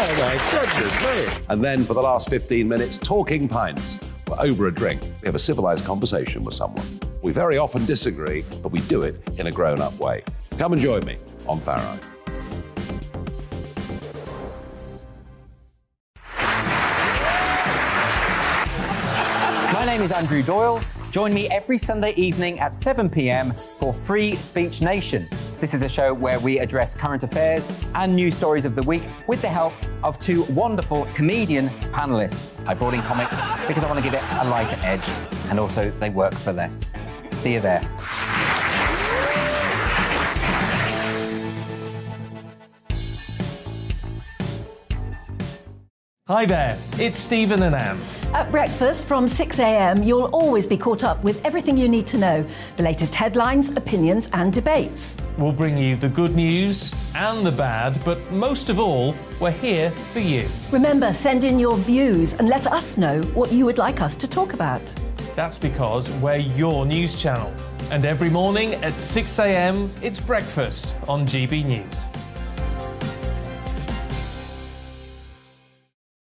Oh, my goodness me. And then for the last 15 minutes, talking pints. We're over a drink. We have a civilised conversation with someone. We very often disagree, but we do it in a grown-up way. Come and join me on Farrow. My name is Andrew Doyle. Join me every Sunday evening at 7 p.m. for Free Speech Nation. This is a show where we address current affairs and news stories of the week with the help of two wonderful comedian panellists. I brought in comics because I want to give it a lighter edge, and also they work for less. See you there. Hi there, it's Stephen and Anne. At breakfast from 6 a.m, you'll always be caught up with everything you need to know, the latest headlines, opinions and debates. We'll bring you the good news and the bad, but most of all, we're here for you. Remember, send in your views and let us know what you would like us to talk about. That's because we're your news channel. And every morning at 6 a.m, it's breakfast on GB News.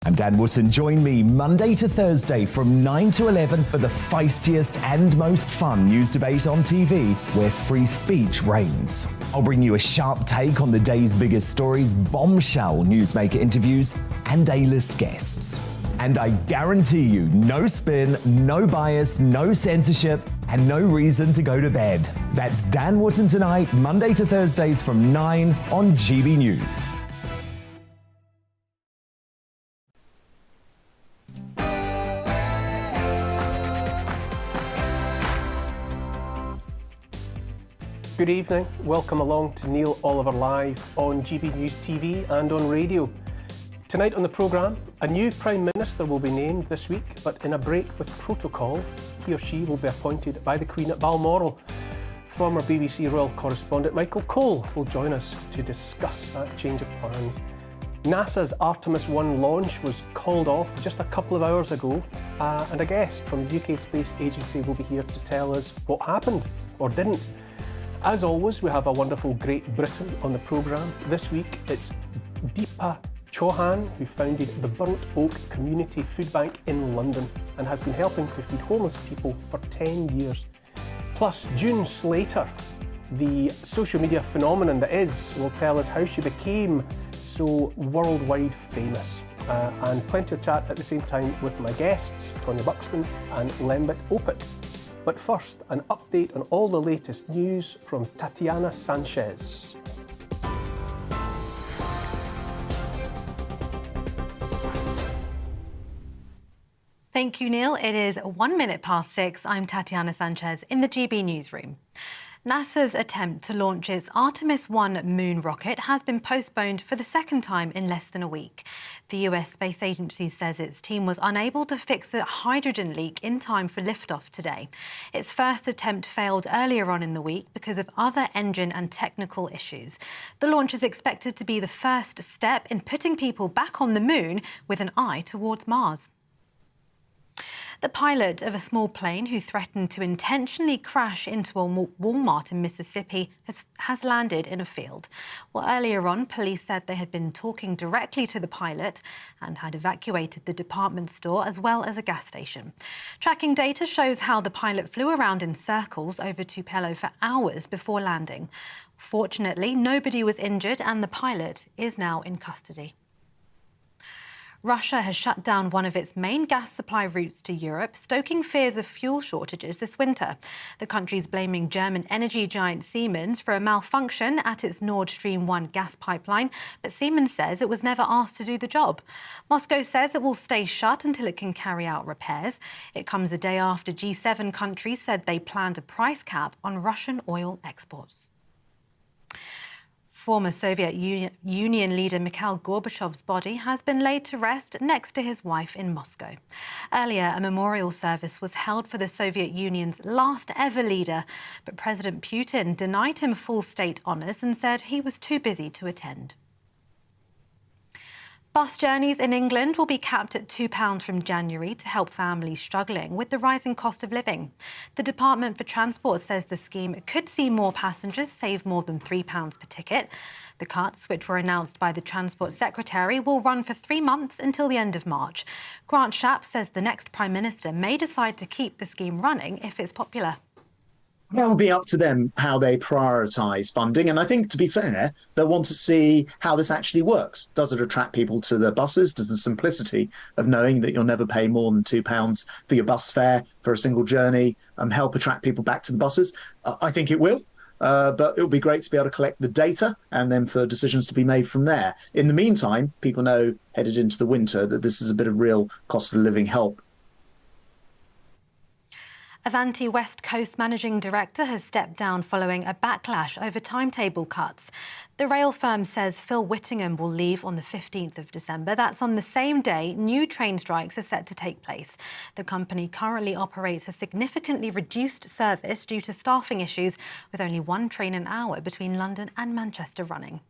I'm Dan Wootton. Join me Monday to Thursday from 9 to 11 for the feistiest and most fun news debate on TV, where free speech reigns. I'll bring you a sharp take on the day's biggest stories, bombshell newsmaker interviews, and A-list guests. And I guarantee you, no spin, no bias, no censorship, and no reason to go to bed. That's Dan Wootton Tonight, Monday to Thursdays from 9 on GB News. Good evening, welcome along to Neil Oliver Live on GB News TV and on radio. Tonight on the programme, a new Prime Minister will be named this week, but in a break with protocol, he or she will be appointed by the Queen at Balmoral. Former BBC Royal Correspondent Michael Cole will join us to discuss that change of plans. NASA's Artemis 1 launch was called off just a couple of hours ago, and a guest from the UK Space Agency will be here to tell us what happened or didn't. As always, we have a wonderful Great Britain on the programme. This week, it's Deepa Chauhan, who founded the Burnt Oak Community Food Bank in London and has been helping to feed homeless people for 10 years. Plus, June Slater, the social media phenomenon that is, will tell us how she became so worldwide famous. And plenty of chat at the same time with my guests, Tonya Buxton and Lembit Opik. But first, an update on all the latest news from Tatiana Sanchez. Thank you, Neil. It is 1 minute past 6. I'm Tatiana Sanchez in the GB newsroom. NASA's attempt to launch its Artemis 1 moon rocket has been postponed for the second time in less than a week. The US Space Agency says its team was unable to fix the hydrogen leak in time for liftoff today. Its first attempt failed earlier on in the week because of other engine and technical issues. The launch is expected to be the first step in putting people back on the moon with an eye towards Mars. The pilot of a small plane who threatened to intentionally crash into a Walmart in Mississippi has landed in a field. Well, earlier on, police said they had been talking directly to the pilot and had evacuated the department store as well as a gas station. Tracking data shows how the pilot flew around in circles over Tupelo for hours before landing. Fortunately, nobody was injured and the pilot is now in custody. Russia has shut down one of its main gas supply routes to Europe, stoking fears of fuel shortages this winter. The country's blaming German energy giant Siemens for a malfunction at its Nord Stream 1 gas pipeline, but Siemens says it was never asked to do the job. Moscow says it will stay shut until it can carry out repairs. It comes a day after G7 countries said they planned a price cap on Russian oil exports. Former Soviet Union leader Mikhail Gorbachev's body has been laid to rest next to his wife in Moscow. Earlier, a memorial service was held for the Soviet Union's last ever leader, but President Putin denied him full state honours and said he was too busy to attend. Bus journeys in England will be capped at £2 from January to help families struggling with the rising cost of living. The Department for Transport says the scheme could see more passengers save more than £3 per ticket. The cuts, which were announced by the Transport Secretary, will run for 3 months until the end of March. Grant Shapps says the next Prime Minister may decide to keep the scheme running if it's popular. That will be up to them how they prioritise funding. And I think, to be fair, they'll want to see how this actually works. Does it attract people to the buses? Does the simplicity of knowing that you'll never pay more than £2 for your bus fare for a single journey help attract people back to the buses? I think it will. But it would be great to be able to collect the data and then for decisions to be made from there. In the meantime, people know headed into the winter that this is a bit of real cost of living help. Avanti West Coast Managing Director has stepped down following a backlash over timetable cuts. The rail firm says Phil Whittingham will leave on the 15th of December. That's on the same day new train strikes are set to take place. The company currently operates a significantly reduced service due to staffing issues, with only one train an hour between London and Manchester running.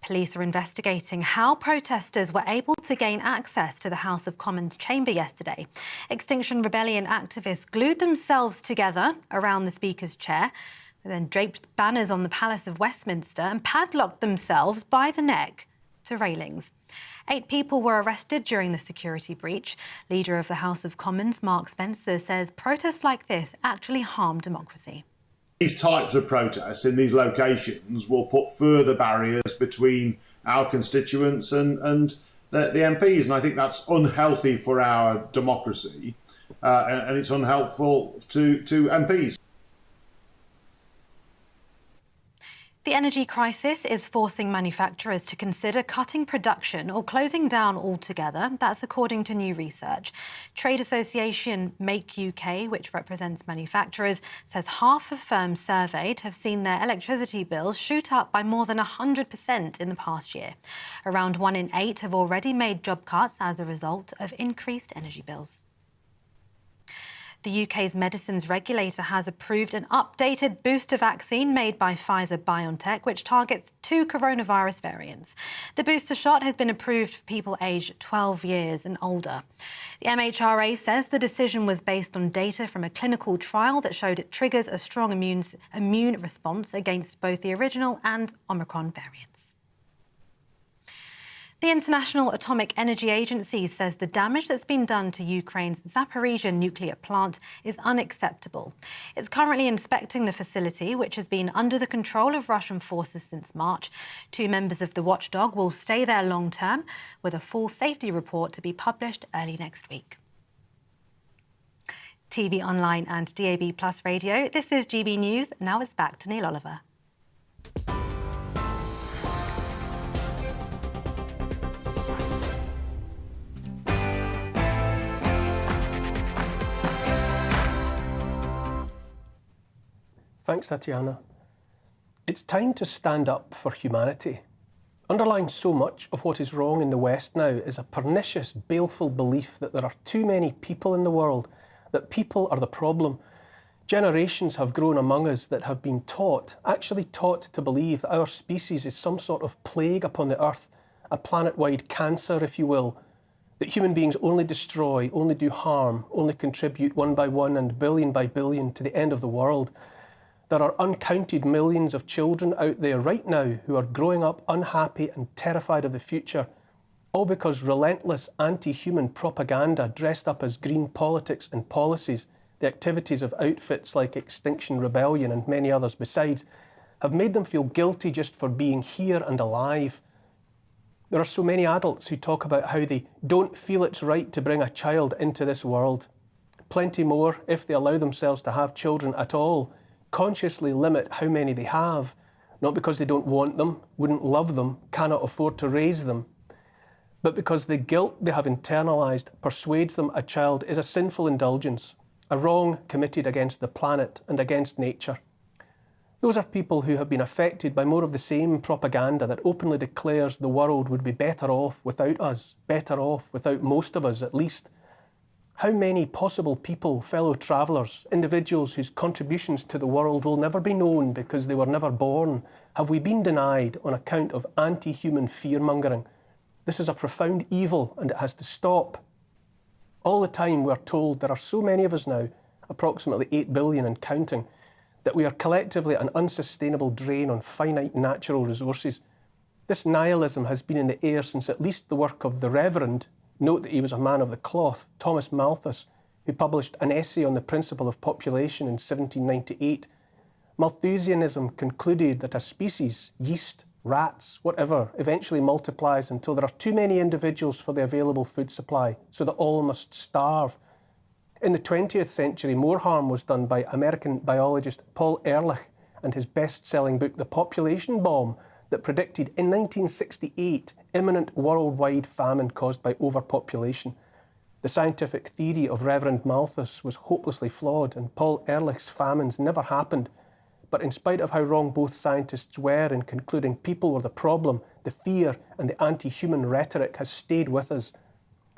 Police are investigating how protesters were able to gain access to the House of Commons chamber yesterday. Extinction Rebellion activists glued themselves together around the Speaker's chair, then draped banners on the Palace of Westminster and padlocked themselves by the neck to railings. 8 people were arrested during the security breach. Leader of the House of Commons, Mark Spencer, says protests like this actually harm democracy. These types of protests in these locations will put further barriers between our constituents and the MPs, and I think that's unhealthy for our democracy, and it's unhelpful to MPs. The energy crisis is forcing manufacturers to consider cutting production or closing down altogether. That's according to new research. Trade association Make UK, which represents manufacturers, says half of firms surveyed have seen their electricity bills shoot up by more than 100% in the past year. Around 1 in 8 have already made job cuts as a result of increased energy bills. The UK's medicines regulator has approved an updated booster vaccine made by Pfizer-BioNTech, which targets 2 coronavirus variants. The booster shot has been approved for people aged 12 years and older. The MHRA says the decision was based on data from a clinical trial that showed it triggers a strong immune response against both the original and Omicron variants. The International Atomic Energy Agency says the damage that's been done to Ukraine's Zaporizhzhia nuclear plant is unacceptable. It's currently inspecting the facility, which has been under the control of Russian forces since March. 2 members of the watchdog will stay there long term, with a full safety report to be published early next week. TV online and DAB+ radio, this is GB News. Now it's back to Neil Oliver. Thanks, Tatiana. It's time to stand up for humanity. Underlying so much of what is wrong in the West now is a pernicious, baleful belief that there are too many people in the world, that people are the problem. Generations have grown among us that have been actually taught to believe that our species is some sort of plague upon the earth, a planet-wide cancer, if you will, that human beings only destroy, only do harm, only contribute one by one and billion by billion to the end of the world. There are uncounted millions of children out there right now who are growing up unhappy and terrified of the future, all because relentless anti-human propaganda dressed up as green politics and policies, the activities of outfits like Extinction Rebellion and many others besides, have made them feel guilty just for being here and alive. There are so many adults who talk about how they don't feel it's right to bring a child into this world. Plenty more, if they allow themselves to have children at all, consciously limit how many they have, not because they don't want them, wouldn't love them, cannot afford to raise them, but because the guilt they have internalised persuades them a child is a sinful indulgence, a wrong committed against the planet and against nature. Those are people who have been affected by more of the same propaganda that openly declares the world would be better off without us, better off without most of us at least. How many possible people, fellow travellers, individuals whose contributions to the world will never be known because they were never born, have we been denied on account of anti-human fear-mongering? This is a profound evil and it has to stop. All the time we're told there are so many of us now, approximately 8 billion and counting, that we are collectively an unsustainable drain on finite natural resources. This nihilism has been in the air since at least the work of the Reverend, note that he was a man of the cloth, Thomas Malthus, who published an essay on the principle of population in 1798. Malthusianism concluded that a species, yeast, rats, whatever, eventually multiplies until there are too many individuals for the available food supply, so that all must starve. In the 20th century, more harm was done by American biologist Paul Ehrlich and his best-selling book, The Population Bomb, that predicted in 1968 imminent worldwide famine caused by overpopulation. The scientific theory of Reverend Malthus was hopelessly flawed, and Paul Ehrlich's famines never happened. But in spite of how wrong both scientists were in concluding people were the problem, the fear and the anti-human rhetoric has stayed with us.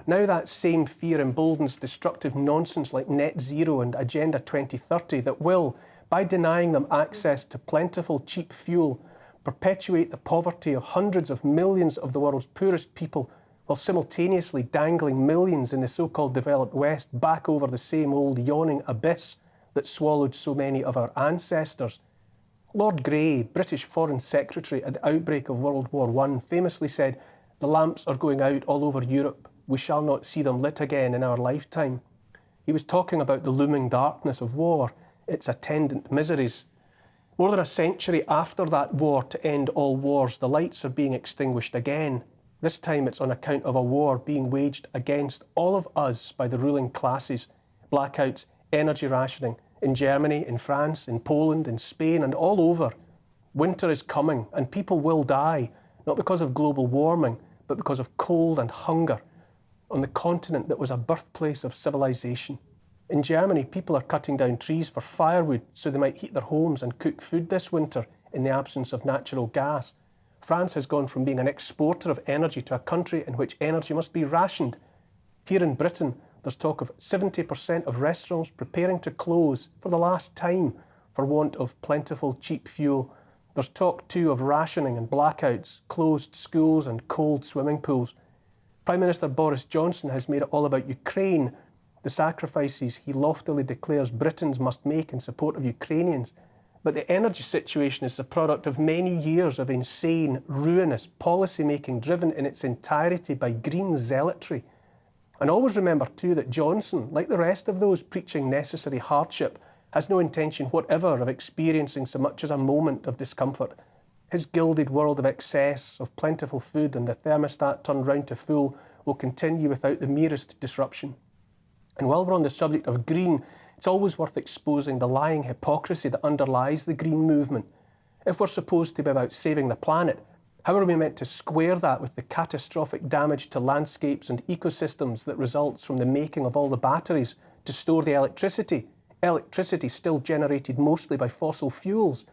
Now that same fear emboldens destructive nonsense like net zero and Agenda 2030 that will, by denying them access to plentiful, cheap fuel, perpetuate the poverty of hundreds of millions of the world's poorest people, while simultaneously dangling millions in the so-called developed West back over the same old yawning abyss that swallowed so many of our ancestors. Lord Grey, British Foreign Secretary at the outbreak of World War I, famously said, "The lamps are going out all over Europe. We shall not see them lit again in our lifetime." He was talking about the looming darkness of war, its attendant miseries. More than a century after that war to end all wars, the lights are being extinguished again. This time it's on account of a war being waged against all of us by the ruling classes. Blackouts, energy rationing, in Germany, in France, in Poland, in Spain, and all over. Winter is coming and people will die, not because of global warming, but because of cold and hunger, on the continent that was a birthplace of civilization. In Germany, people are cutting down trees for firewood so they might heat their homes and cook food this winter in the absence of natural gas. France has gone from being an exporter of energy to a country in which energy must be rationed. Here in Britain, there's talk of 70% of restaurants preparing to close for the last time for want of plentiful, cheap fuel. There's talk too of rationing and blackouts, closed schools and cold swimming pools. Prime Minister Boris Johnson has made it all about Ukraine, the sacrifices he loftily declares Britons must make in support of Ukrainians. But the energy situation is the product of many years of insane, ruinous policy making driven in its entirety by green zealotry. And always remember too that Johnson, like the rest of those preaching necessary hardship, has no intention whatever of experiencing so much as a moment of discomfort. His gilded world of excess, of plentiful food and the thermostat turned round to full will continue without the merest disruption. And while we're on the subject of green, it's always worth exposing the lying hypocrisy that underlies the green movement. If we're supposed to be about saving the planet, how are we meant to square that with the catastrophic damage to landscapes and ecosystems that results from the making of all the batteries to store the electricity? Electricity still generated mostly by fossil fuels.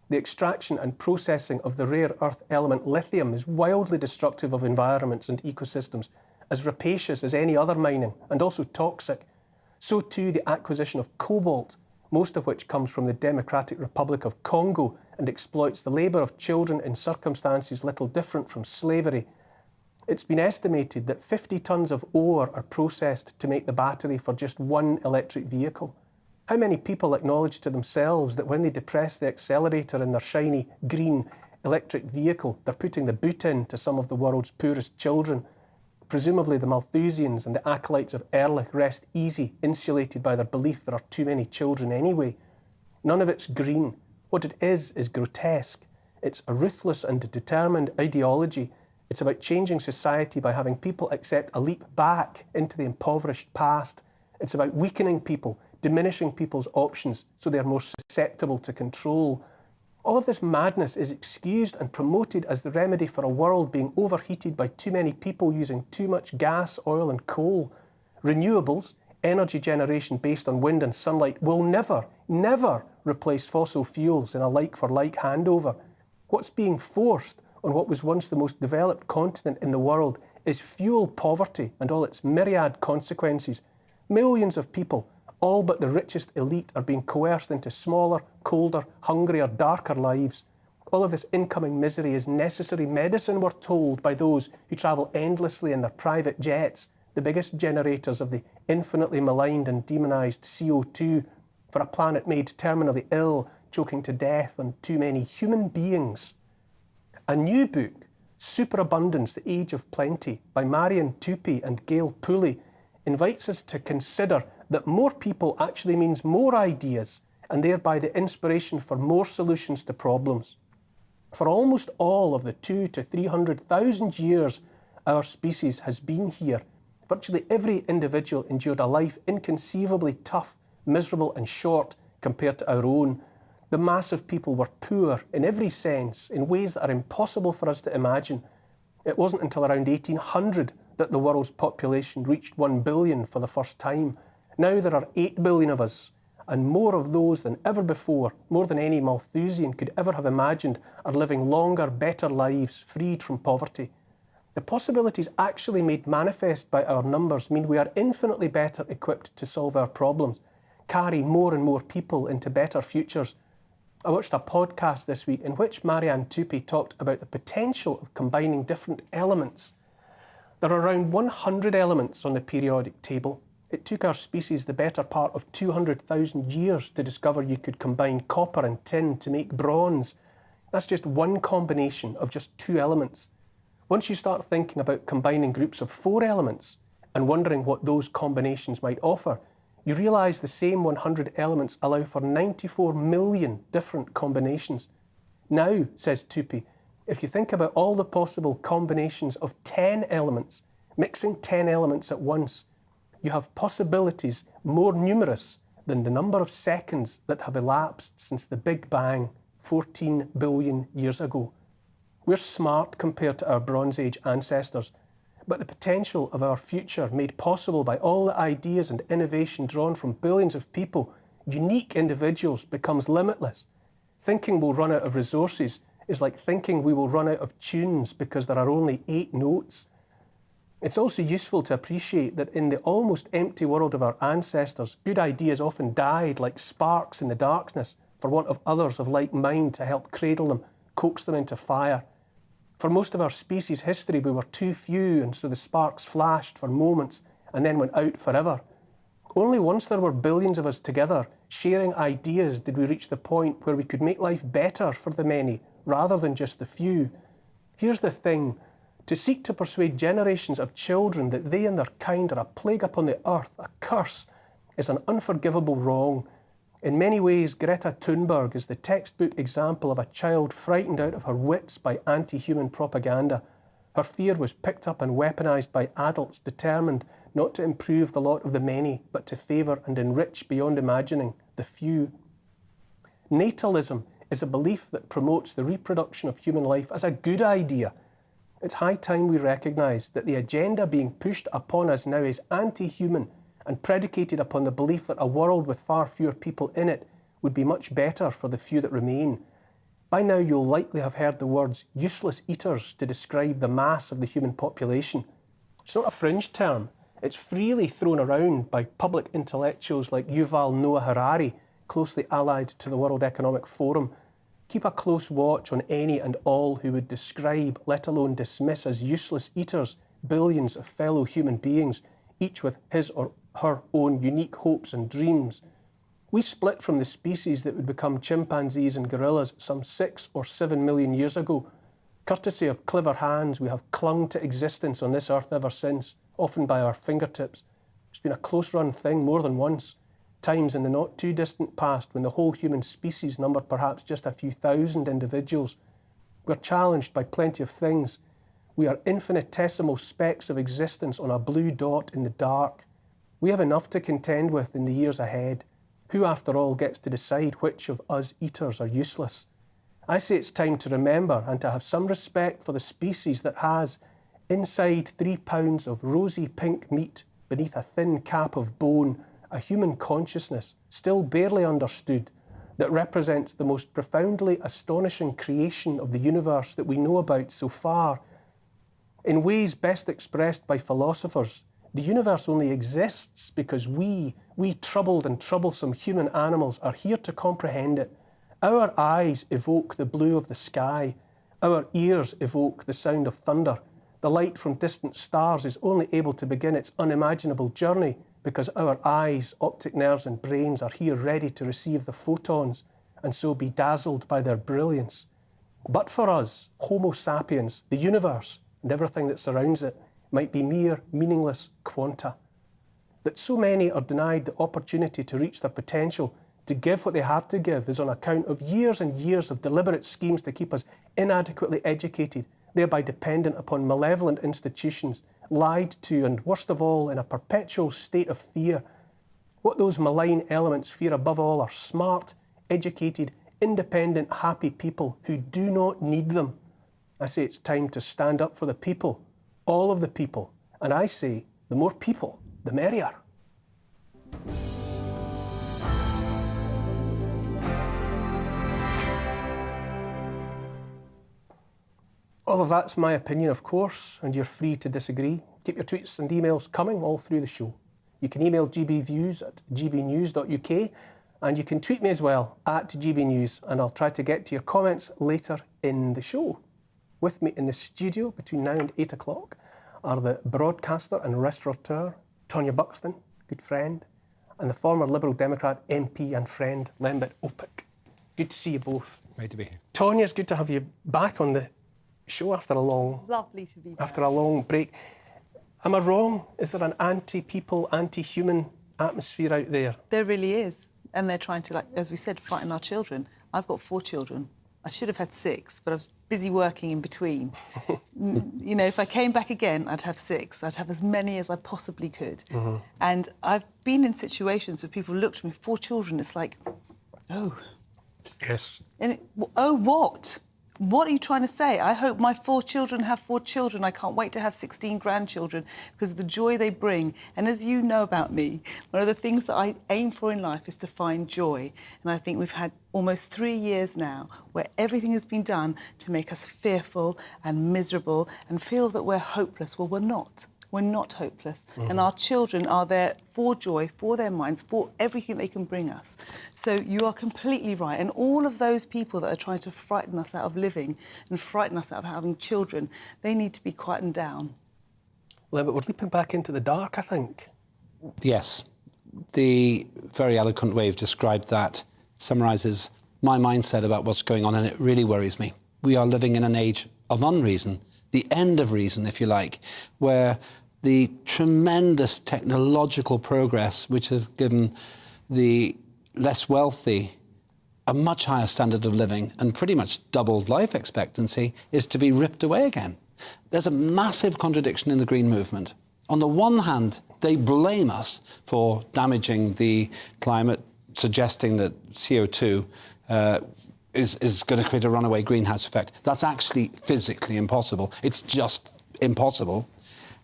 The extraction and processing of the rare earth element lithium is wildly destructive of environments and ecosystems, as rapacious as any other mining, and also toxic. So too the acquisition of cobalt, most of which comes from the Democratic Republic of Congo and exploits the labour of children in circumstances little different from slavery. It's been estimated that 50 tonnes of ore are processed to make the battery for just one electric vehicle. How many people acknowledge to themselves that when they depress the accelerator in their shiny, green electric vehicle, they're putting the boot in to some of the world's poorest children? Presumably the Malthusians and the acolytes of Ehrlich rest easy, insulated by their belief there are too many children anyway. None of it's green. What it is grotesque. It's a ruthless and determined ideology. It's about changing society by having people accept a leap back into the impoverished past. It's about weakening people, diminishing people's options so they are more susceptible to control. All of this madness is excused and promoted as the remedy for a world being overheated by too many people using too much gas, oil and coal. Renewables, energy generation based on wind and sunlight, will never, never replace fossil fuels in a like-for-like handover. What's being forced on what was once the most developed continent in the world is fuel poverty and all its myriad consequences. Millions of people, all but the richest elite, are being coerced into smaller, colder, hungrier, darker lives. All of this incoming misery is necessary medicine, we're told, by those who travel endlessly in their private jets, the biggest generators of the infinitely maligned and demonised CO2 for a planet made terminally ill, choking to death on too many human beings. A new book, Superabundance, the Age of Plenty, by Marion Tupy and Gail Pooley, invites us to consider that more people actually means more ideas and thereby the inspiration for more solutions to problems. For almost all of the 200,000 to 300,000 years our species has been here, virtually every individual endured a life inconceivably tough, miserable and short compared to our own. The mass of people were poor in every sense, in ways that are impossible for us to imagine. It wasn't until around 1800 that the world's population reached 1 billion for the first time. Now there are 8 billion of us, and more of those than ever before, more than any Malthusian could ever have imagined, are living longer, better lives, freed from poverty. The possibilities actually made manifest by our numbers mean we are infinitely better equipped to solve our problems, carry more and more people into better futures. I watched a podcast this week in which Marianne Tupy talked about the potential of combining different elements. There are around 100 elements on the periodic table. It took our species the better part of 200,000 years to discover you could combine copper and tin to make bronze. That's just one combination of just 2 elements. Once you start thinking about combining groups of 4 elements and wondering what those combinations might offer, you realise the same 100 elements allow for 94 million different combinations. Now, says Tupy, if you think about all the possible combinations of 10 elements, mixing 10 elements at once, you have possibilities more numerous than the number of seconds that have elapsed since the Big Bang 14 billion years ago. We're smart compared to our Bronze Age ancestors, but the potential of our future made possible by all the ideas and innovation drawn from billions of people, unique individuals, becomes limitless. Thinking we'll run out of resources is like thinking we will run out of tunes because there are only 8 notes. It's also useful to appreciate that in the almost empty world of our ancestors, good ideas often died like sparks in the darkness for want of others of like mind to help cradle them, coax them into fire. For most of our species' history, we were too few, and so the sparks flashed for moments and then went out forever. Only once there were billions of us together, sharing ideas, did we reach the point where we could make life better for the many, rather than just the few. Here's the thing. To seek to persuade generations of children that they and their kind are a plague upon the earth, a curse, is an unforgivable wrong. In many ways, Greta Thunberg is the textbook example of a child frightened out of her wits by anti-human propaganda. Her fear was picked up and weaponised by adults determined not to improve the lot of the many, but to favour and enrich beyond imagining the few. Natalism is a belief that promotes the reproduction of human life as a good idea. It's high time we recognise that the agenda being pushed upon us now is anti-human and predicated upon the belief that a world with far fewer people in it would be much better for the few that remain. By now you'll likely have heard the words useless eaters to describe the mass of the human population. It's not a fringe term. It's freely thrown around by public intellectuals like Yuval Noah Harari, closely allied to the World Economic Forum. Keep a close watch on any and all who would describe, let alone dismiss as useless eaters, billions of fellow human beings, each with his or her own unique hopes and dreams. We split from the species that would become chimpanzees and gorillas some 6 or 7 million years ago. Courtesy of clever hands, we have clung to existence on this earth ever since, often by our fingertips. It's been a close-run thing more than once. Times in the not-too-distant past when the whole human species numbered perhaps just a few thousand individuals. We're challenged by plenty of things. We are infinitesimal specks of existence on a blue dot in the dark. We have enough to contend with in the years ahead. Who, after all, gets to decide which of us eaters are useless? I say it's time to remember and to have some respect for the species that has, inside 3 pounds of rosy pink meat beneath a thin cap of bone, a human consciousness, still barely understood, that represents the most profoundly astonishing creation of the universe that we know about so far. In ways best expressed by philosophers, the universe only exists because we troubled and troublesome human animals, are here to comprehend it, Our eyes evoke the blue of the sky. Our ears evoke the sound of thunder. The light from distant stars is only able to begin its unimaginable journey because our eyes, optic nerves and brains are here ready to receive the photons and so be dazzled by their brilliance. But for us, Homo sapiens, the universe and everything that surrounds it might be mere meaningless quanta. That so many are denied the opportunity to reach their potential, to give what they have to give, is on account of years and years of deliberate schemes to keep us inadequately educated, thereby dependent upon malevolent institutions, lied to, and worst of all, in a perpetual state of fear. What those malign elements fear above all are smart, educated, independent, happy people who do not need them. I say it's time to stand up for the people, all of the people, and I say the more people, the merrier. All of that's my opinion, of course, and you're free to disagree. Keep your tweets and emails coming all through the show. You can email gbviews at gbnews.uk, and you can tweet me as well, at gbnews, and I'll try to get to your comments later in the show. With me in the studio between now and 8 o'clock are the broadcaster and restaurateur, Tonya Buxton, good friend, and the former Liberal Democrat MP and friend, Lembit Opik. Good to see you both. Great to be here. Tonya, it's good to have you back on the show after a long... Lovely to be back. After a long break. Am I wrong? Is there an anti-people, anti-human atmosphere out there? There really is. And they're trying to, like, as we said, frighten our children. I've got 4 children. I should have had 6, but I was busy working in between. You know, if I came back again, I'd have 6. I'd have as many as I possibly could. Mm-hmm. And I've been in situations where people looked at me, 4 children, it's like, oh. Yes. And oh, what? What are you trying to say? I hope my 4 children have 4 children. I can't wait to have 16 grandchildren because of the joy they bring. And as you know about me, one of the things that I aim for in life is to find joy. And I think we've had almost 3 years now where everything has been done to make us fearful and miserable and feel that we're hopeless. Well, we're not. We're not hopeless. Mm-hmm. And our children are there for joy, for their minds, for everything they can bring us. So you are completely right. And all of those people that are trying to frighten us out of living and frighten us out of having children, they need to be quietened down. Well, but we're leaping back into the dark, I think. Yes. The very eloquent way you've described that summarises my mindset about what's going on, and it really worries me. We are living in an age of unreason, the end of reason, if you like, where the tremendous technological progress which have given the less wealthy a much higher standard of living and pretty much doubled life expectancy is to be ripped away again. There's a massive contradiction in the Green movement. On the one hand, they blame us for damaging the climate, suggesting that CO2 is going to create a runaway greenhouse effect. That's actually physically impossible. It's just impossible.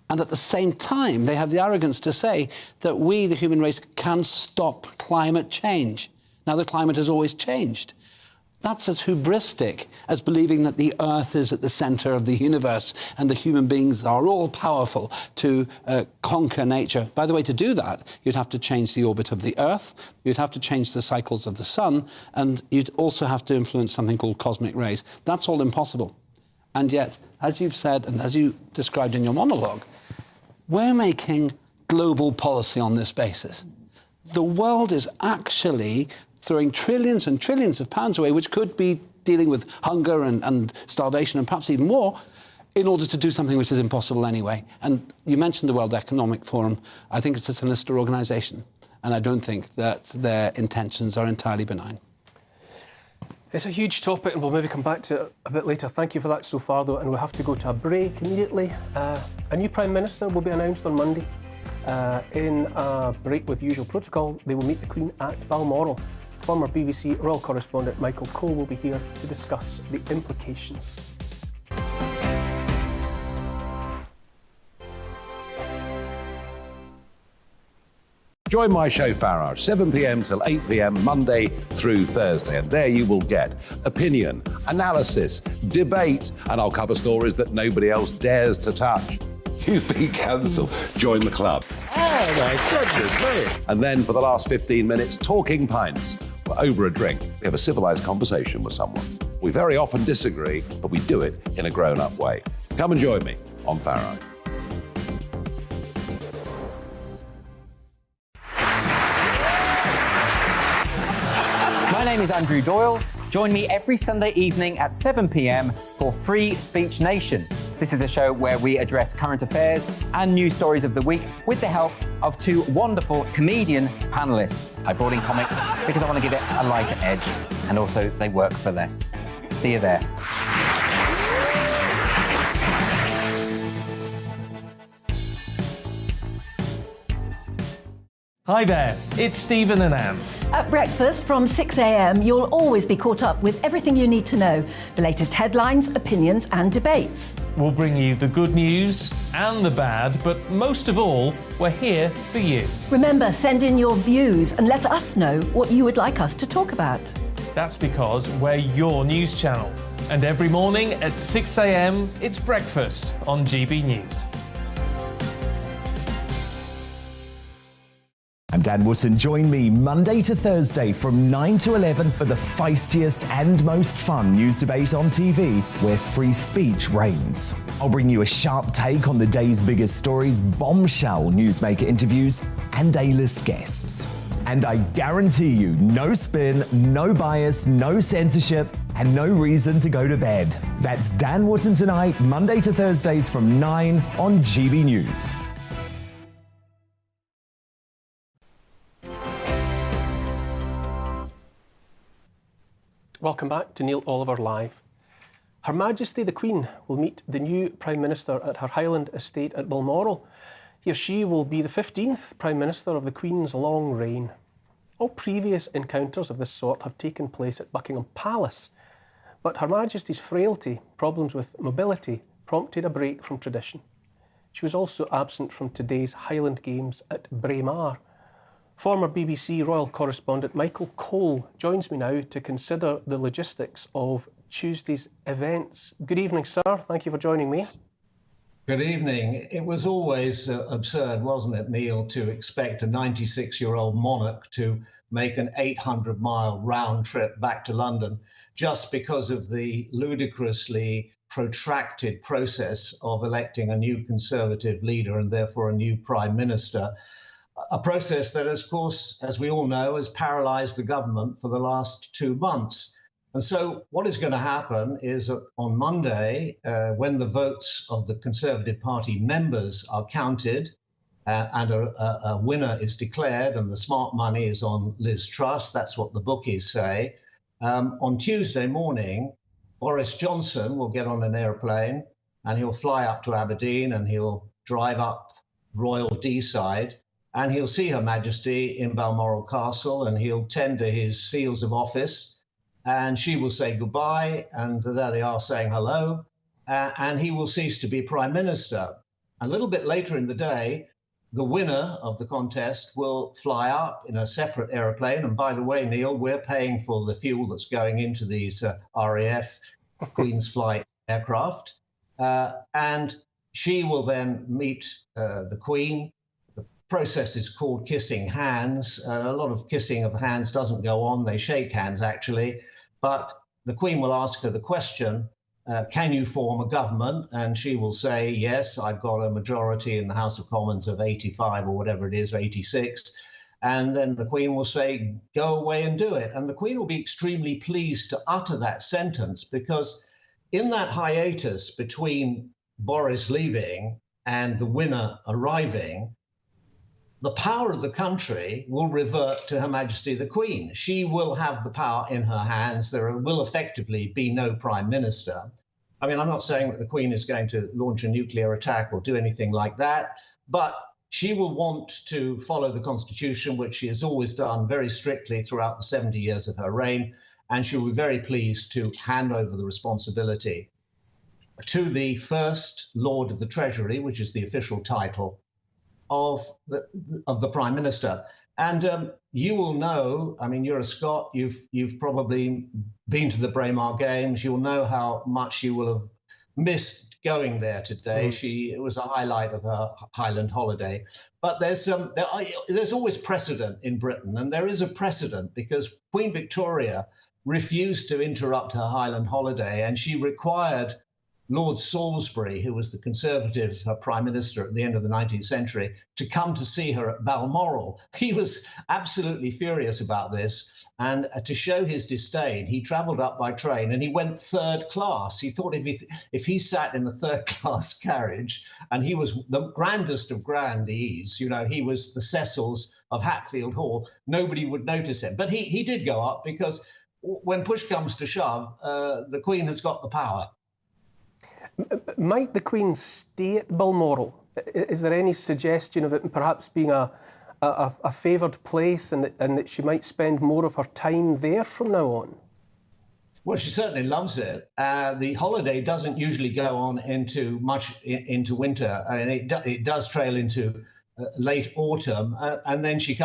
And at the same time, they have the arrogance to say that we, the human race, can stop climate change. Now, the climate has always changed. That's as hubristic as believing that the Earth is at the centre of the universe and the human beings are all powerful to conquer nature. By the way, to do that, you'd have to change the orbit of the Earth, you'd have to change the cycles of the sun, and you'd also have to influence something called cosmic rays. That's all impossible. And yet, as you've said, and as you described in your monologue, we're making global policy on this basis. The world is actually throwing trillions and trillions of pounds away, which could be dealing with hunger and starvation and perhaps even more, in order to do something which is impossible anyway. And you mentioned the World Economic Forum. I think it's a sinister organisation, and I don't think that their intentions are entirely benign. It's a huge topic, and we'll maybe come back to it a bit later. Thank you for that so far, though, and we'll have to go to a break immediately. A new Prime Minister will be announced on Monday. In a break with usual protocol, they will meet the Queen at Balmoral. Former BBC Royal correspondent Michael Cole will be here to discuss the implications. Join my show Farage, 7 p.m. till 8 p.m. Monday through Thursday. And there you will get opinion, analysis, debate, and I'll cover stories that nobody else dares to touch. You've been cancelled. Join the club. Oh, my goodness me. And then for the last 15 minutes, Talking Pints. We're over a drink. We have a civilized conversation with someone. We very often disagree, but we do it in a grown-up way. Come and join me on Farrow. My name is Andrew Doyle. Join me every Sunday evening at 7 p.m. for Free Speech Nation. This is a show where we address current affairs and news stories of the week with the help of two wonderful comedian panellists. I brought in comics because I want to give it a lighter edge, and also they work for less. See you there. Hi there, it's Stephen and Anne. At breakfast from 6 a.m, you'll always be caught up with everything you need to know, the latest headlines, opinions and debates. We'll bring you the good news and the bad, but most of all, we're here for you. Remember, send in your views and let us know what you would like us to talk about. That's because we're your news channel. And every morning at 6 a.m, it's breakfast on GB News. I'm Dan Wootton. Join me Monday to Thursday from 9 to 11 for the feistiest and most fun news debate on TV, where free speech reigns. I'll bring you a sharp take on the day's biggest stories, bombshell newsmaker interviews, and A-list guests. And I guarantee you, no spin, no bias, no censorship, and no reason to go to bed. That's Dan Wootton Tonight, Monday to Thursdays from 9 on GB News. Welcome back to Neil Oliver Live. Her Majesty the Queen will meet the new Prime Minister at her Highland estate at Balmoral. He or she will be the 15th Prime Minister of the Queen's long reign. All previous encounters of this sort have taken place at Buckingham Palace, but Her Majesty's frailty, problems with mobility, prompted a break from tradition. She was also absent from today's Highland Games at Braemar. Former BBC royal correspondent Michael Cole joins me now to consider the logistics of Tuesday's events. Good evening, sir. Thank you for joining me. Good evening. It was always absurd, wasn't it, Neil, to expect a 96-year-old monarch to make an 800-mile round trip back to London just because of the ludicrously protracted process of electing a new Conservative leader and therefore a new Prime Minister. A process that, of course, as we all know, has paralysed the government for the last 2 months. And so what is going to happen is on Monday, when the votes of the Conservative Party members are counted and a winner is declared and the smart money is on Liz Truss, that's what the bookies say, on Tuesday morning, Boris Johnson will get on an aeroplane and he'll fly up to Aberdeen and he'll drive up Royal Deeside. And he'll see Her Majesty in Balmoral Castle and he'll tender his seals of office and she will say goodbye and there they are saying hello and he will cease to be Prime Minister. A little bit later in the day, the winner of the contest will fly up in a separate aeroplane. And by the way, Neil, we're paying for the fuel that's going into these RAF Queen's Flight aircraft. And she will then meet the Queen. Process is called kissing hands. A lot of kissing of hands doesn't go on. They shake hands, actually. But the Queen will ask her the question, can you form a government? And she will say, yes, I've got a majority in the House of Commons of 85 or whatever it is, 86. And then the Queen will say, go away and do it. And the Queen will be extremely pleased to utter that sentence because in that hiatus between Boris leaving and the winner arriving, the power of the country will revert to Her Majesty the Queen. She will have the power in her hands. There will effectively be no Prime Minister. I mean, I'm not saying that the Queen is going to launch a nuclear attack or do anything like that, but she will want to follow the Constitution, which she has always done very strictly throughout the 70 years of her reign, and she will be very pleased to hand over the responsibility to the First Lord of the Treasury, which is the official title of the Prime Minister. And you will know, I mean, you're a Scot, you've probably been to the Braemar Games, you'll know how much you will have missed going there today. It was a highlight of her Highland holiday. But there's always precedent in Britain, and there is a precedent because Queen Victoria refused to interrupt her Highland holiday, and she required Lord Salisbury, who was the Conservative Prime Minister at the end of the 19th century, to come to see her at Balmoral. He was absolutely furious about this. And to show his disdain, he travelled up by train and he went third class. He thought if he sat in the third class carriage, and he was the grandest of grandees, you know, he was the Cecils of Hatfield Hall, nobody would notice him. But he did go up because when push comes to shove, the Queen has got the power. Might the Queen stay at Balmoral? Is there any suggestion of it perhaps being a favoured place and that she might spend more of her time there from now on? Well, she certainly loves it. The holiday doesn't usually go on into winter, and it does trail into late autumn, and then she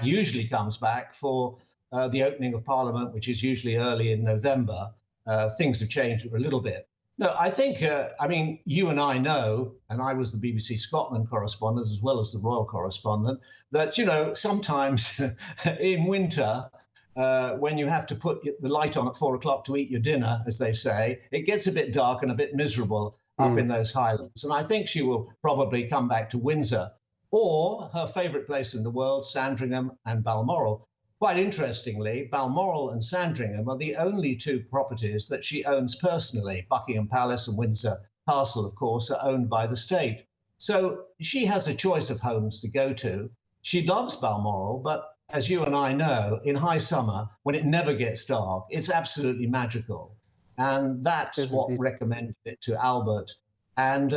usually comes back for the opening of Parliament, which is usually early in November. Things have changed a little bit. No, I think, you and I know, and I was the BBC Scotland correspondent as well as the royal correspondent, that, you know, sometimes in winter, when you have to put the light on at 4 o'clock to eat your dinner, as they say, it gets a bit dark and a bit miserable up in those Highlands. And I think she will probably come back to Windsor or her favourite place in the world, Sandringham and Balmoral. Quite interestingly, Balmoral and Sandringham are the only two properties that she owns personally. Buckingham Palace and Windsor Castle, of course, are owned by the state. So she has a choice of homes to go to. She loves Balmoral, but as you and I know, in high summer, when it never gets dark, it's absolutely magical. And that's what recommended it to Albert and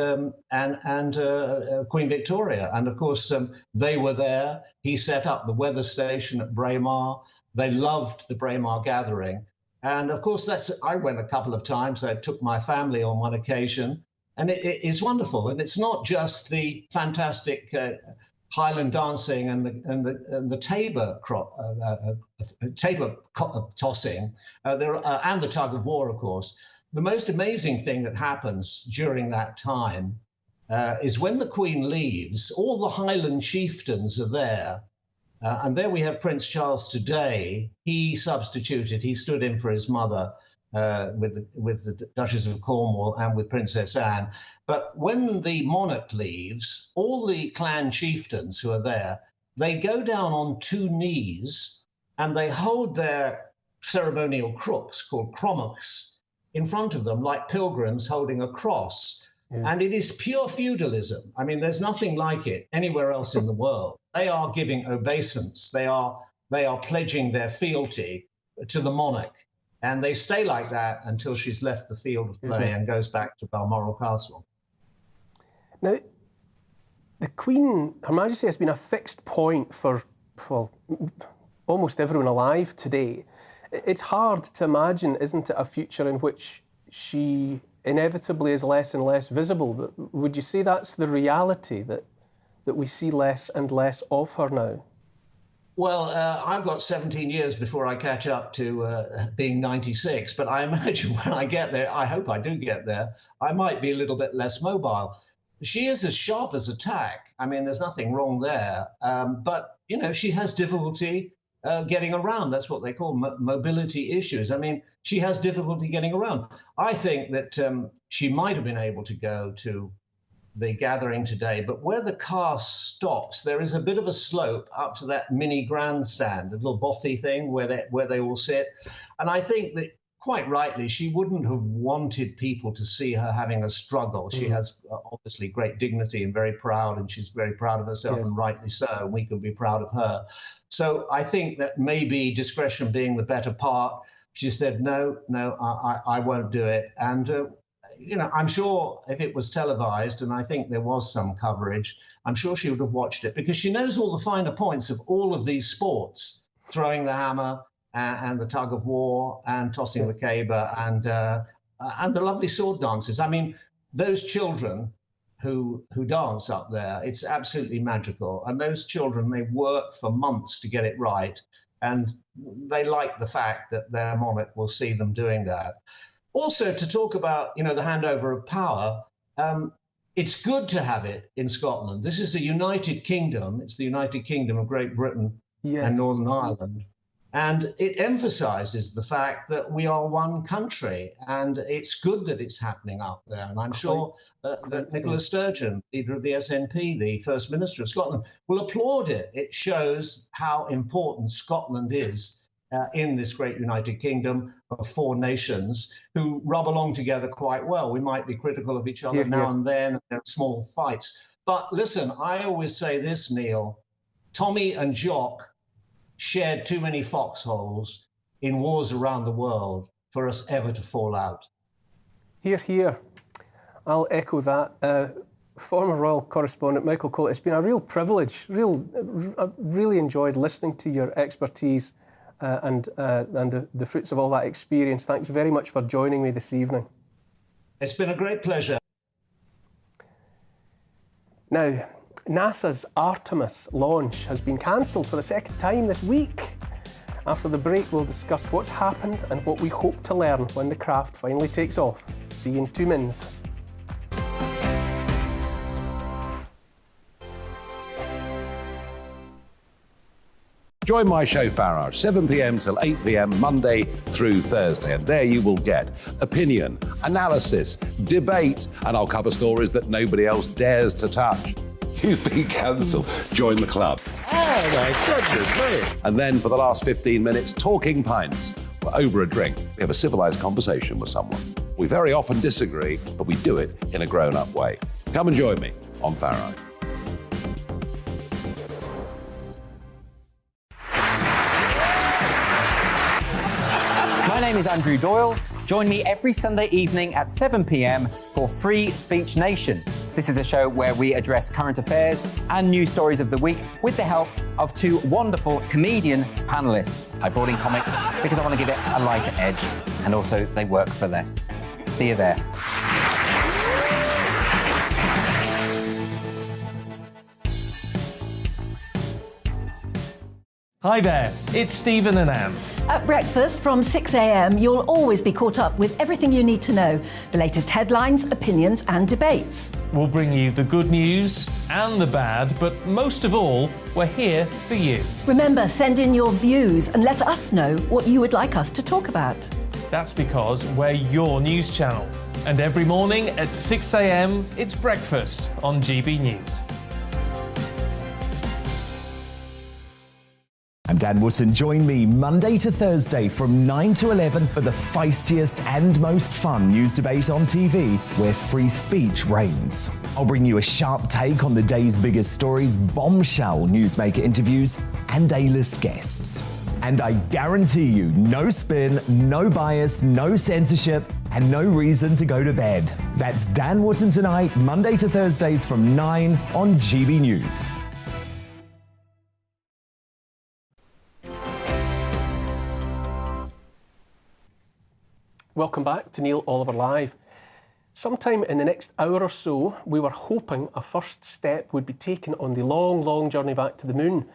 Queen Victoria. And of course, they were there. He set up the weather station at Braemar. They loved the Braemar gathering. And of course, I went a couple of times. I took my family on one occasion, and it's wonderful. And it's not just the fantastic Highland dancing and the tabor tossing, and the tug of war, of course. The most amazing thing that happens during that time is when the Queen leaves, all the Highland chieftains are there. And there we have Prince Charles today. He stood in for his mother with the Duchess of Cornwall and with Princess Anne. But when the monarch leaves, all the clan chieftains who are there, they go down on two knees and they hold their ceremonial crooks called cromachs in front of them like pilgrims holding a cross. Yes. And it is pure feudalism. I mean, there's nothing like it anywhere else in the world. They are giving obeisance. They are pledging their fealty to the monarch. And they stay like that until she's left the field of play and goes back to Balmoral Castle. Now, the Queen, Her Majesty, has been a fixed point for almost everyone alive today. It's hard to imagine, isn't it, a future in which she inevitably is less and less visible. But would you say that's the reality, that we see less and less of her now? Well, I've got 17 years before I catch up to being 96, but I imagine when I get there, I hope I do get there, I might be a little bit less mobile. She is as sharp as a tack. I mean, there's nothing wrong there. But, you know, she has difficulty getting around. That's what they call mobility issues. I mean, she has difficulty getting around. I think that she might have been able to go to the gathering today, but where the car stops, there is a bit of a slope up to that mini grandstand, the little bothy thing where they all sit. And I think that quite rightly, she wouldn't have wanted people to see her having a struggle. She has obviously great dignity and very proud, and she's very proud of herself, and rightly so, and we can be proud of her. So I think that maybe discretion being the better part, she said, no, I won't do it. And, you know, I'm sure if it was televised, and I think there was some coverage, I'm sure she would have watched it because she knows all the finer points of all of these sports, throwing the hammer and the tug of war and tossing the caber and the lovely sword dances. I mean, those children who dance up there, it's absolutely magical. And those children, they work for months to get it right. And they like the fact that their monarch will see them doing that. Also, to talk about, you know, the handover of power, It's good to have it in Scotland. This is the United Kingdom. It's the United Kingdom of Great Britain and Northern Ireland. And it emphasises the fact that we are one country, and it's good that it's happening up there. And I'm sure that Nicola Sturgeon, leader of the SNP, the First Minister of Scotland, will applaud it. It shows how important Scotland is in this great United Kingdom of four nations who rub along together quite well. We might be critical of each other now and then, and there are small fights. But listen, I always say this, Neil, Tommy and Jock shared too many foxholes in wars around the world for us ever to fall out. Hear, hear. I'll echo that. Former Royal Correspondent Michael Cole, it's been a real privilege. I really enjoyed listening to your expertise and the fruits of all that experience. Thanks very much for joining me this evening. It's been a great pleasure. Now, NASA's Artemis launch has been cancelled for the second time this week. After the break, we'll discuss what's happened and what we hope to learn when the craft finally takes off. See you in 2 minutes. Join my show Farage, 7 p.m. till 8 p.m. Monday through Thursday. And there you will get opinion, analysis, debate, and I'll cover stories that nobody else dares to touch. You've been cancelled. Join the club. Oh my goodness me. And then for the last 15 minutes, talking pints. We're over a drink. We have a civilised conversation with someone. We very often disagree, but we do it in a grown-up way. Come and join me on Farage. My name is Andrew Doyle. Join me every Sunday evening at 7 p.m. for Free Speech Nation. This is a show where we address current affairs and news stories of the week with the help of two wonderful comedian panellists. I brought in comics because I want to give it a lighter edge, and also they work for less. See you there. Hi there, it's Stephen and Anne. At breakfast from 6 a.m, you'll always be caught up with everything you need to know, the latest headlines, opinions and debates. We'll bring you the good news and the bad, but most of all, we're here for you. Remember, send in your views and let us know what you would like us to talk about. That's because we're your news channel. And every morning at 6 a.m, it's breakfast on GB News. I'm Dan Wootton. Join me Monday to Thursday from 9 to 11 for the feistiest and most fun news debate on TV, where free speech reigns. I'll bring you a sharp take on the day's biggest stories, bombshell newsmaker interviews, and A-list guests. And I guarantee you, no spin, no bias, no censorship, and no reason to go to bed. That's Dan Wootton tonight, Monday to Thursdays from 9 on GB News. Welcome back to Neil Oliver Live. Sometime in the next hour or so, we were hoping a first step would be taken on the long, long journey back to the moon.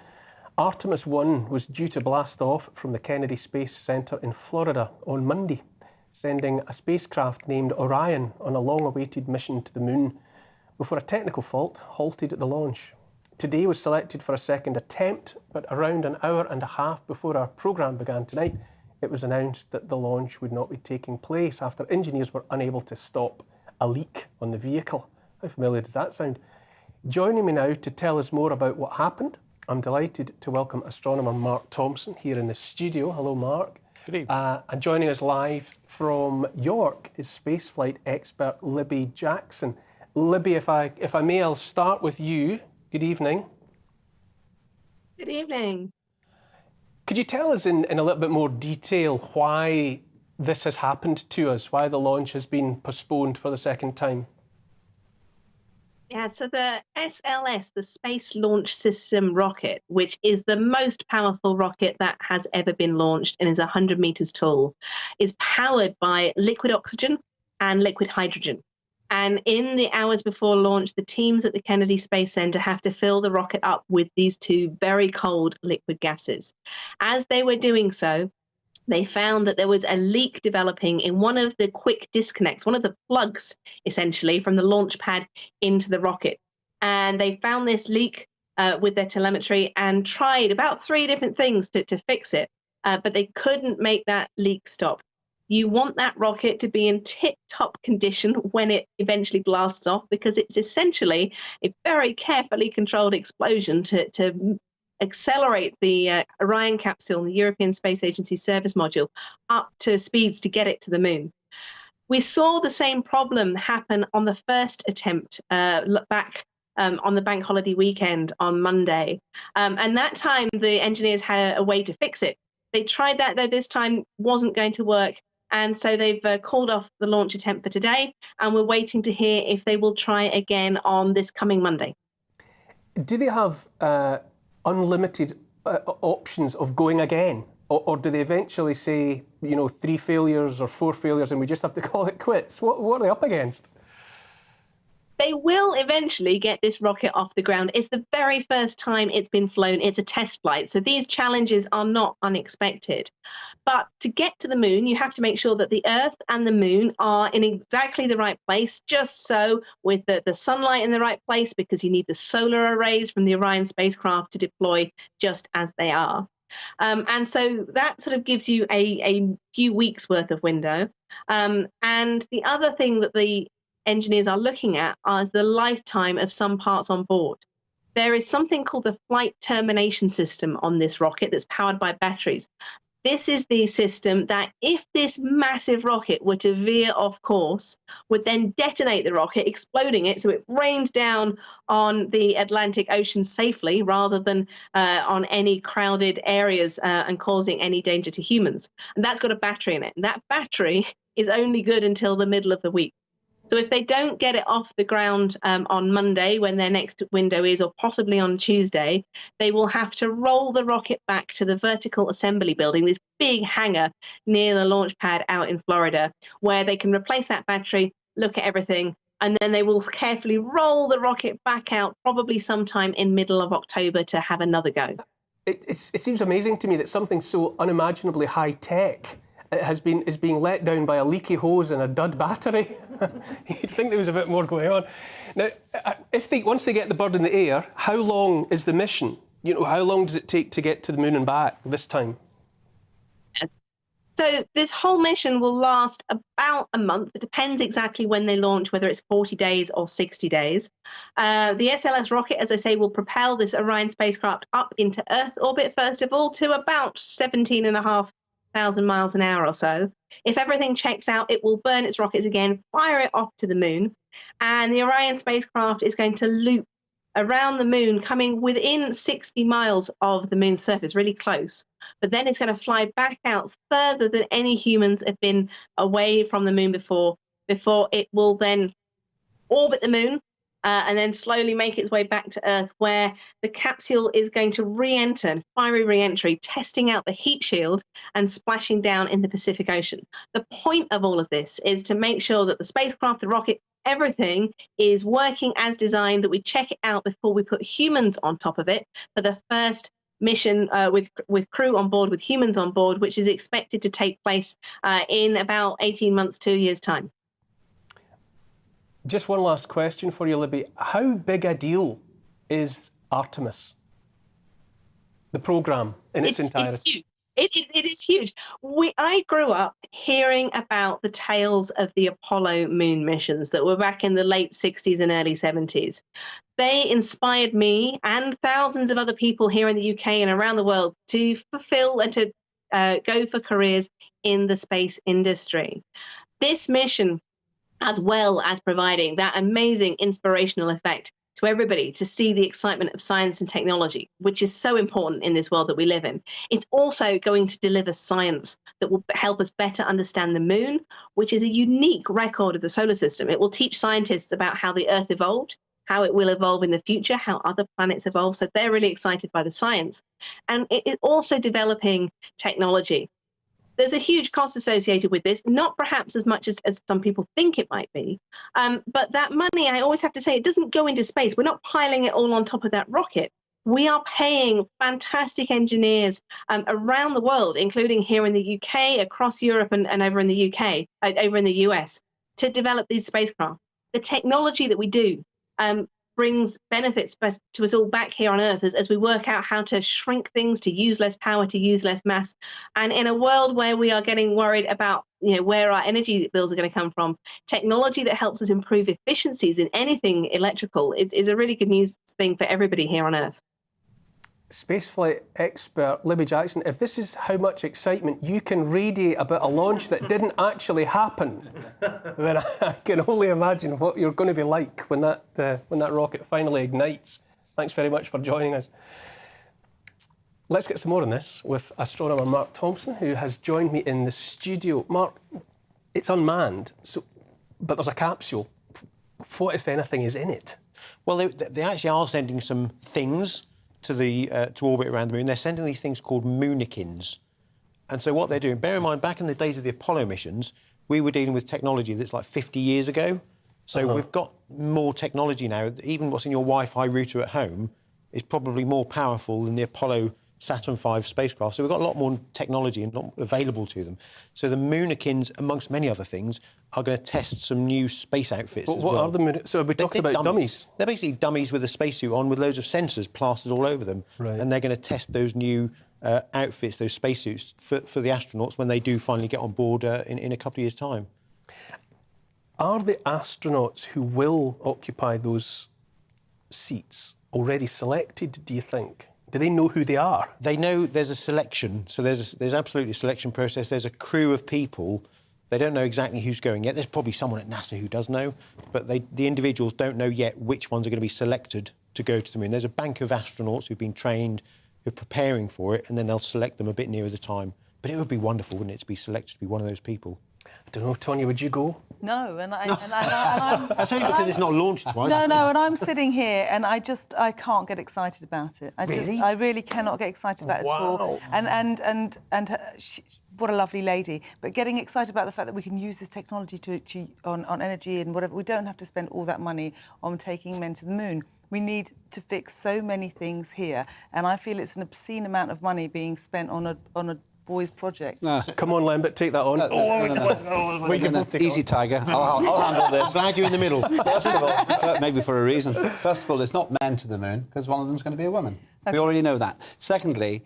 Artemis 1 was due to blast off from the Kennedy Space Center in Florida on Monday, sending a spacecraft named Orion on a long-awaited mission to the moon, before a technical fault halted the launch. Today was selected for a second attempt, but around an hour and a half before our programme began tonight, it was announced that the launch would not be taking place after engineers were unable to stop a leak on the vehicle. How familiar does that sound? Joining me now to tell us more about what happened, I'm delighted to welcome astronomer Mark Thompson here in the studio. Hello, Mark. Good evening. And joining us live from York is spaceflight expert Libby Jackson. Libby, if I may, I'll start with you. Good evening. Good evening. Could you tell us in a little bit more detail why this has happened to us, why the launch has been postponed for the second time? Yeah, so the SLS, the Space Launch System rocket, which is the most powerful rocket that has ever been launched and is 100 meters tall, is powered by liquid oxygen and liquid hydrogen. And in the hours before launch, the teams at the Kennedy Space Center have to fill the rocket up with these two very cold liquid gases. As they were doing so, they found that there was a leak developing in one of the quick disconnects, one of the plugs, essentially, from the launch pad into the rocket. And they found this leak with their telemetry and tried about 3 different things to fix it, but they couldn't make that leak stop. You want that rocket to be in tip-top condition when it eventually blasts off, because it's essentially a very carefully controlled explosion to accelerate the Orion capsule and the European Space Agency service module up to speeds to get it to the moon. We saw the same problem happen on the first attempt back on the bank holiday weekend on Monday. And that time, the engineers had a way to fix it. They tried that, though this time wasn't going to work. And so they've called off the launch attempt for today, and we're waiting to hear if they will try again on this coming Monday. Do they have unlimited options of going again? Or do they eventually say, 3 failures or 4 failures and we just have to call it quits? What are they up against? They will eventually get this rocket off the ground. It's the very first time it's been flown. It's a test flight. So these challenges are not unexpected. But to get to the moon, you have to make sure that the Earth and the moon are in exactly the right place, just so with the sunlight in the right place, because you need the solar arrays from the Orion spacecraft to deploy just as they are. And so that sort of gives you a few weeks worth of window. And the other thing that the engineers are looking at is the lifetime of some parts on board. There is something called the flight termination system on this rocket that's powered by batteries. This is the system that, if this massive rocket were to veer off course, would then detonate the rocket, exploding it so it rains down on the Atlantic Ocean safely, rather than on any crowded areas and causing any danger to humans. And that's got a battery in it. And that battery is only good until the middle of the week. So if they don't get it off the ground on Monday, when their next window is, or possibly on Tuesday, they will have to roll the rocket back to the vertical assembly building, this big hangar near the launch pad out in Florida, where they can replace that battery, look at everything, and then they will carefully roll the rocket back out, probably sometime in middle of October, to have another go. It seems amazing to me that something so unimaginably high-tech is being let down by a leaky hose and a dud battery. You'd think there was a bit more going on. Now, once they get the bird in the air, how long is the mission? How long does it take to get to the moon and back this time? So this whole mission will last about a month. It depends exactly when they launch, whether it's 40 days or 60 days. The SLS rocket, as I say, will propel this Orion spacecraft up into Earth orbit, first of all, to about 17,500 miles an hour or so. If everything checks out, it will burn its rockets again, fire it off to the moon, and the Orion spacecraft is going to loop around the moon, coming within 60 miles of the moon's surface, really close. But then it's going to fly back out further than any humans have been away from the moon before it will then orbit the moon, and then slowly make its way back to Earth, where the capsule is going to re-enter, fiery re-entry, testing out the heat shield and splashing down in the Pacific Ocean. The point of all of this is to make sure that the spacecraft, the rocket, everything is working as designed, that we check it out before we put humans on top of it for the first mission with crew on board, with humans on board, which is expected to take place in about 18 months, 2 years' time. Just one last question for you, Libby. How big a deal is Artemis, the programme in its entirety? It's huge. It is huge. I grew up hearing about the tales of the Apollo moon missions that were back in the late 60s and early 70s. They inspired me and thousands of other people here in the UK and around the world to fulfill and to go for careers in the space industry. This mission, as well as providing that amazing inspirational effect to everybody to see the excitement of science and technology, which is so important in this world that we live in. It's also going to deliver science that will help us better understand the moon, which is a unique record of the solar system. It will teach scientists about how the Earth evolved, how it will evolve in the future, how other planets evolve. So they're really excited by the science. And it is also developing technology. There's a huge cost associated with this, not perhaps as much as some people think it might be. But that money, I always have to say, it doesn't go into space. We're not piling it all on top of that rocket. We are paying fantastic engineers around the world, including here in the UK, across Europe, and over in the UK, over in the US, to develop these spacecraft. The technology that we do brings benefits to us all back here on Earth as we work out how to shrink things, to use less power, to use less mass. And in a world where we are getting worried about where our energy bills are going to come from, technology that helps us improve efficiencies in anything electrical is a really good news thing for everybody here on Earth. Spaceflight expert Libby Jackson, if this is how much excitement you can radiate about a launch that didn't actually happen, then I can only imagine what you're going to be like when that rocket finally ignites. Thanks very much for joining us. Let's get some more on this with astronomer Mark Thompson, who has joined me in the studio. Mark, it's unmanned, but there's a capsule. What, if anything, is in it? Well, they actually are sending some things to orbit around the moon. They're sending these things called moonikins. And so what they're doing, bear in mind, back in the days of the Apollo missions, we were dealing with technology that's like 50 years ago. So we've got more technology now. Even what's in your Wi-Fi router at home is probably more powerful than the Apollo Saturn V spacecraft. So we've got a lot more technology and not available to them. So the moonikins, amongst many other things, are going to test some new space outfits as well. What are the moonikins? So are we talking about dummies? They're basically dummies with a spacesuit on with loads of sensors plastered all over them. Right. And they're going to test those new outfits, those spacesuits, for the astronauts when they do finally get on board in a couple of years' time. Are the astronauts who will occupy those seats already selected, do you think? Do they know who they are? They know there's a selection. So there's absolutely a selection process. There's a crew of people. They don't know exactly who's going yet. There's probably someone at NASA who does know, but the individuals don't know yet which ones are going to be selected to go to the moon. There's a bank of astronauts who've been trained, who are preparing for it, and then they'll select them a bit nearer the time. But it would be wonderful, wouldn't it, to be selected to be one of those people? I don't know, Tonya, would you go? No, and I'm... That's only because it's not launched twice. No, and I'm sitting here and I can't get excited about it. I really cannot get excited about it at all. And what a lovely lady. But getting excited about the fact that we can use this technology on energy and whatever. We don't have to spend all that money on taking men to the moon. We need to fix so many things here, and I feel it's an obscene amount of money being spent on a boys' project. Come on, Lambert, take that on. We can easy, Tiger. I'll handle this. Glad you're in the middle. First of all, maybe for a reason. First of all, it's not men to the moon, because one of them's going to be a woman. Okay. We already know that. Secondly,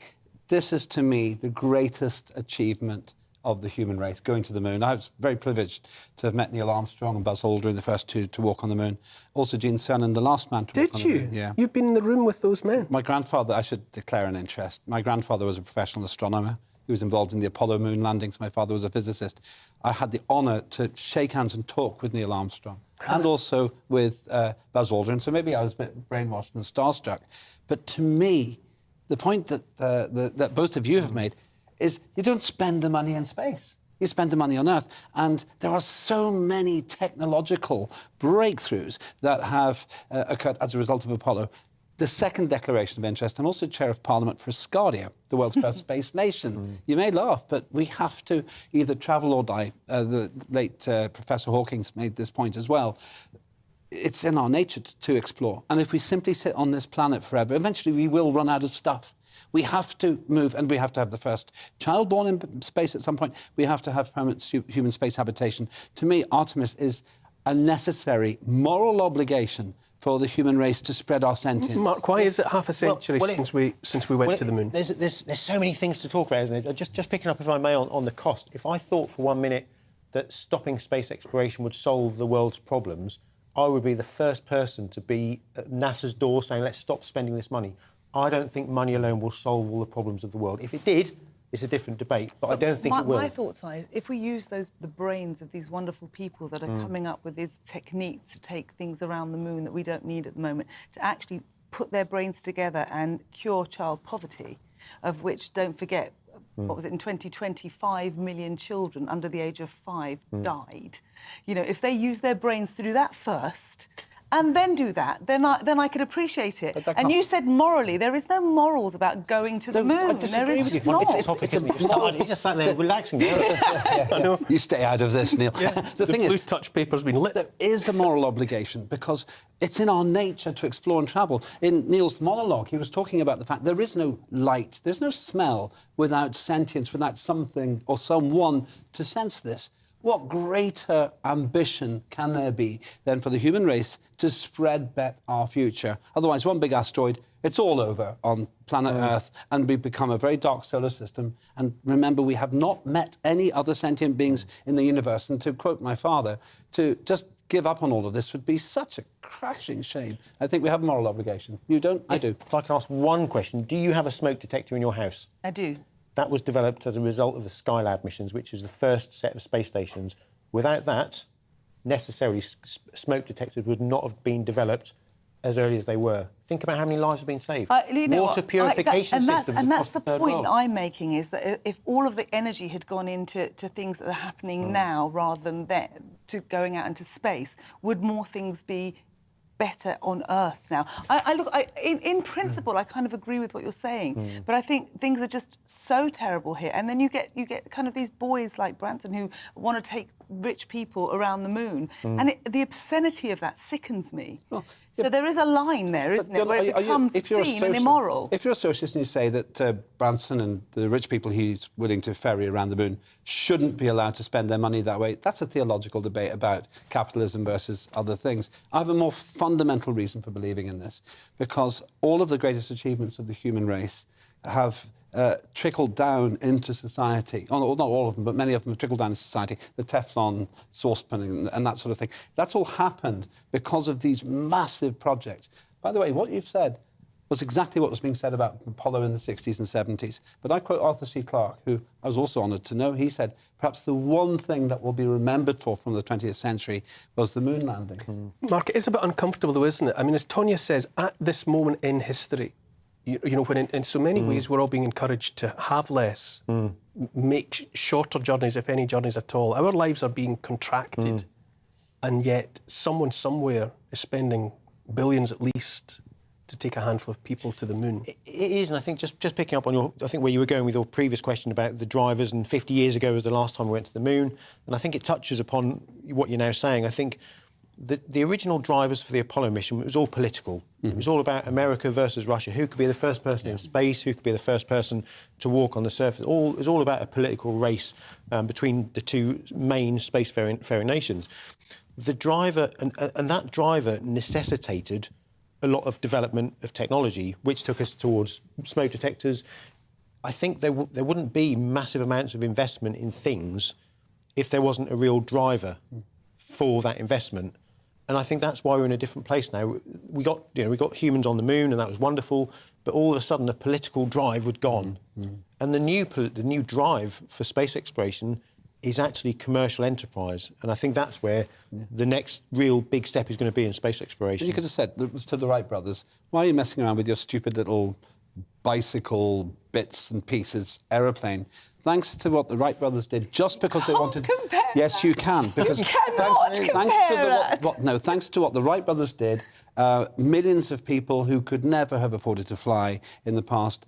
this is, to me, the greatest achievement of the human race, going to the moon. I was very privileged to have met Neil Armstrong and Buzz Aldrin, the first two to walk on the moon. Also Gene Cernan, the last man to walk on the moon. Did you? Yeah. You've been in the room with those men? My grandfather, I should declare an interest. My grandfather was a professional astronomer. He was involved in the Apollo moon landings. My father was a physicist. I had the honour to shake hands and talk with Neil Armstrong and also with Buzz Aldrin. So maybe I was a bit brainwashed and starstruck. But to me, the point that both of you have made is you don't spend the money in space. You spend the money on Earth. And there are so many technological breakthroughs that have occurred as a result of Apollo. The second declaration of interest, I'm also chair of Parliament for Scardia, the world's first space nation. You may laugh, but we have to either travel or die. The late Professor Hawkins made this point as well. It's in our nature to explore. And if we simply sit on this planet forever, eventually we will run out of stuff. We have to move, and we have to have the first child born in space at some point. We have to have permanent human space habitation. To me, Artemis is a necessary moral obligation for the human race to spread our sentience. Mark, why is it half a century since we went to the moon? There's so many things to talk about, isn't it? Just picking up, if I may, on the cost. If I thought for 1 minute that stopping space exploration would solve the world's problems, I would be the first person to be at NASA's door saying, let's stop spending this money. I don't think money alone will solve all the problems of the world. If it did, it's a different debate, but I don't think it will. My thoughts are, if we use the brains of these wonderful people that are coming up with these techniques to take things around the moon that we don't need at the moment, to actually put their brains together and cure child poverty, of which, don't forget, what was it, in 2020, 5 million children under the age of 5 died. You know, if they use their brains to do that first, and then do that, then I could appreciate it. And you said morally, there is no morals about going to the moon. There is just not. He's just sat there relaxing. I know. You stay out of this, Neil. The thing blue touch paper's been lit. There is a moral obligation because it's in our nature to explore and travel. In Neil's monologue, he was talking about the fact there is no light, there's no smell without sentience, without something or someone to sense this. What greater ambition can there be than for the human race to spread bet our future? Otherwise, one big asteroid, it's all over on planet Earth, and we become a very dark solar system. And remember, we have not met any other sentient beings in the universe. And to quote my father, to just give up on all of this would be such a crashing shame. I think we have a moral obligation. You don't? I do. If I can ask one question, do you have a smoke detector in your house? I do. That was developed as a result of the Skylab missions, which was the first set of space stations. Without that, necessarily smoke detectors would not have been developed as early as they were. Think about how many lives have been saved. Water purification systems. And that's the point I'm making, is that if all of the energy had gone into things that are happening now rather than then, to going out into space, would more things be better on Earth now? In principle, I kind of agree with what you're saying, but I think things are just so terrible here. And then you get kind of these boys like Branson who want to take rich people around the moon, and the obscenity of that sickens me. So there is a line there, isn't it, where it becomes obscene and immoral. If you're a socialist and you say that Branson and the rich people he's willing to ferry around the moon shouldn't be allowed to spend their money that way, that's a theological debate about capitalism versus other things. I have a more fundamental reason for believing in this, because all of the greatest achievements of the human race have trickled down into society. Oh, not all of them, but many of them have trickled down into society. The Teflon saucepan and that sort of thing. That's all happened because of these massive projects. By the way, what you've said was exactly what was being said about Apollo in the 60s and 70s. But I quote Arthur C. Clarke, who I was also honoured to know. He said, perhaps the one thing that will be remembered for from the 20th century was the moon landing. Mark, it is a bit uncomfortable, though, isn't it? I mean, as Tonya says, at this moment in history, you know, when in so many ways we're all being encouraged to have less, make shorter journeys, if any journeys at all. Our lives are being contracted, and yet someone somewhere is spending billions at least to take a handful of people to the moon. It is, and I think just picking up on where you were going with your previous question about the drivers, and 50 years ago was the last time we went to the moon, and I think it touches upon what you're now saying. I think the original drivers for the Apollo mission, it was all political. It was all about America versus Russia. Who could be the first person in space? Who could be the first person to walk on the surface? It was all about a political race between the two main spacefaring nations. The driver, and that driver necessitated a lot of development of technology, which took us towards smoke detectors. I think there wouldn't be massive amounts of investment in things if there wasn't a real driver for that investment. And I think that's why we're in a different place now. We got humans on the moon, and that was wonderful. But all of a sudden, the political drive was gone, and the new drive for space exploration is actually commercial enterprise. And I think that's where the next real big step is going to be in space exploration. You could have said to the Wright brothers, "Why are you messing around with your stupid little bicycle bits and pieces aeroplane?" Thanks to what the Wright brothers did, just because they wanted. Yes, you can. Because thanks to what the Wright brothers did, millions of people who could never have afforded to fly in the past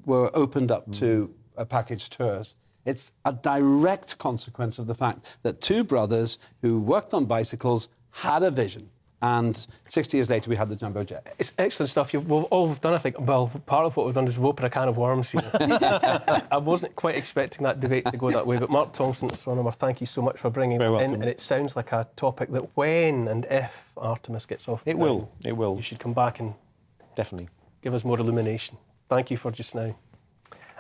were opened up to package tours. It's a direct consequence of the fact that two brothers who worked on bicycles had a vision. And 60 years later, we had the jumbo jet. It's excellent stuff. All we've done, I think, well, part of what we've done is we've opened a can of worms here. I wasn't quite expecting that debate to go that way, but Mark Thompson, astronomer, thank you so much for bringing it in. And it sounds like a topic that when and if Artemis gets off the ground, it will. You should come back and definitely give us more illumination. Thank you for just now.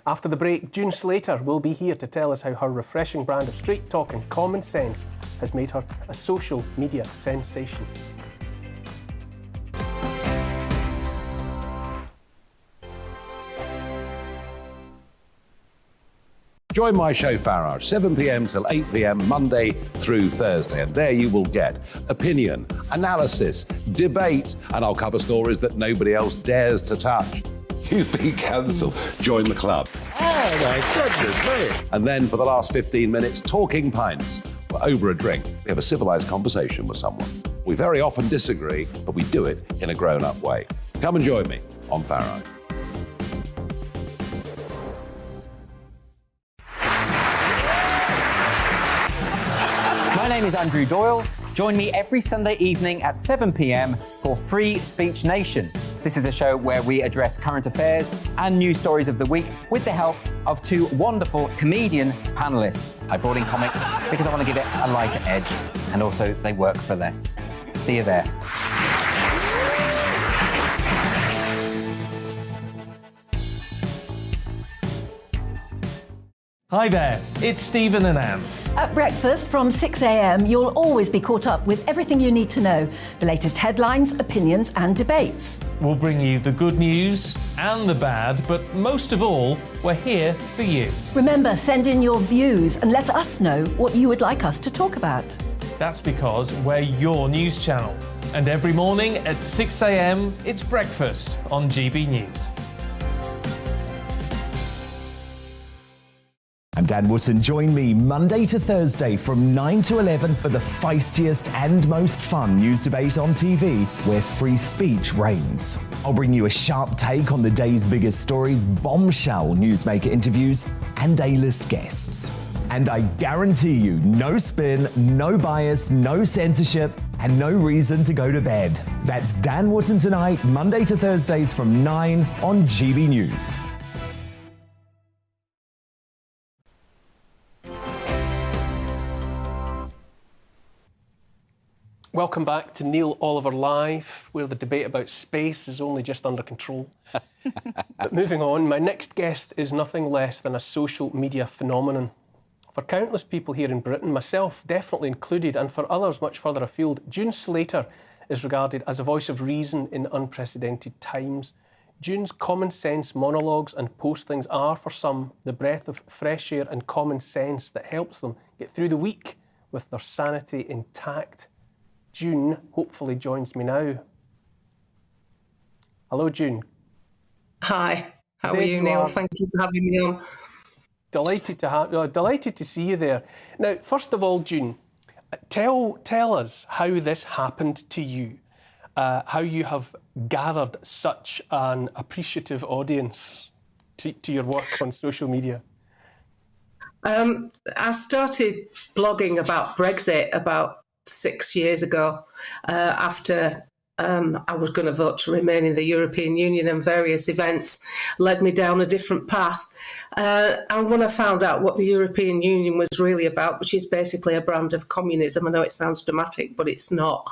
After the break, June Slater will be here to tell us how her refreshing brand of straight talk and common sense has made her a social media sensation. Join my show Farage, 7 p.m. till 8 p.m. Monday through Thursday. And there you will get opinion, analysis, debate, and I'll cover stories that nobody else dares to touch. You've been cancelled. Join the club. Oh, my goodness me. And then for the last 15 minutes, talking pints. We're over a drink. We have a civilised conversation with someone. We very often disagree, but we do it in a grown-up way. Come and join me on Farrow. My name is Andrew Doyle. Join me every Sunday evening at 7 p.m. for Free Speech Nation. This is a show where we address current affairs and news stories of the week with the help of two wonderful comedian panellists. I brought in comics because I want to give it a lighter edge, and also they work for less. See you there. Hi there, it's Stephen and Anne. At breakfast from 6 a.m, you'll always be caught up with everything you need to know, the latest headlines, opinions and debates. We'll bring you the good news and the bad, but most of all, we're here for you. Remember, send in your views and let us know what you would like us to talk about. That's because we're your news channel. And every morning at 6 a.m, it's breakfast on GB News. I'm Dan Wootton. Join me Monday to Thursday from 9 to 11 for the feistiest and most fun news debate on TV, where free speech reigns. I'll bring you a sharp take on the day's biggest stories, bombshell newsmaker interviews, and A-list guests. And I guarantee you, no spin, no bias, no censorship, and no reason to go to bed. That's Dan Wootton Tonight, Monday to Thursdays from 9 on GB News. Welcome back to Neil Oliver Live, where the debate about space is only just under control. But moving on, my next guest is nothing less than a social media phenomenon. For countless people here in Britain, myself definitely included, and for others much further afield, June Slater is regarded as a voice of reason in unprecedented times. June's common sense monologues and postings are, for some, the breath of fresh air and common sense that helps them get through the week with their sanity intact. June hopefully joins me now. Hello, June. Hi, how are you, Neil? Thank you for having me on. Delighted to see you there. Now, first of all, June, tell us how this happened to you, how you have gathered such an appreciative audience to your work on social media. I started blogging about Brexit about 6 years ago, after I was going to vote to remain in the European Union, and various events led me down a different path. And when I found out what the European Union was really about, which is basically a brand of communism, I know it sounds dramatic, but it's not,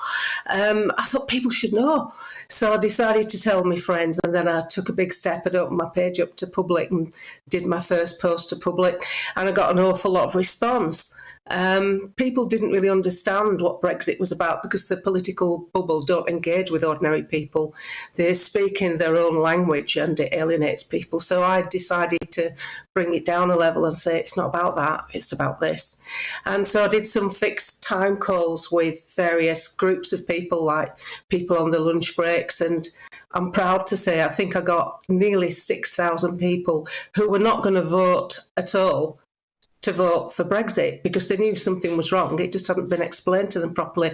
I thought people should know. So I decided to tell my friends, and then I took a big step and opened my page up to public and did my first post to public, and I got an awful lot of response. People didn't really understand what Brexit was about because the political bubble don't engage with ordinary people. They speak in their own language and it alienates people. So I decided to bring it down a level and say it's not about that, it's about this. And so I did some fixed time calls with various groups of people, like people on the lunch breaks, and I'm proud to say I think I got nearly 6,000 people who were not going to vote at all to vote for Brexit because they knew something was wrong. It just hadn't been explained to them properly.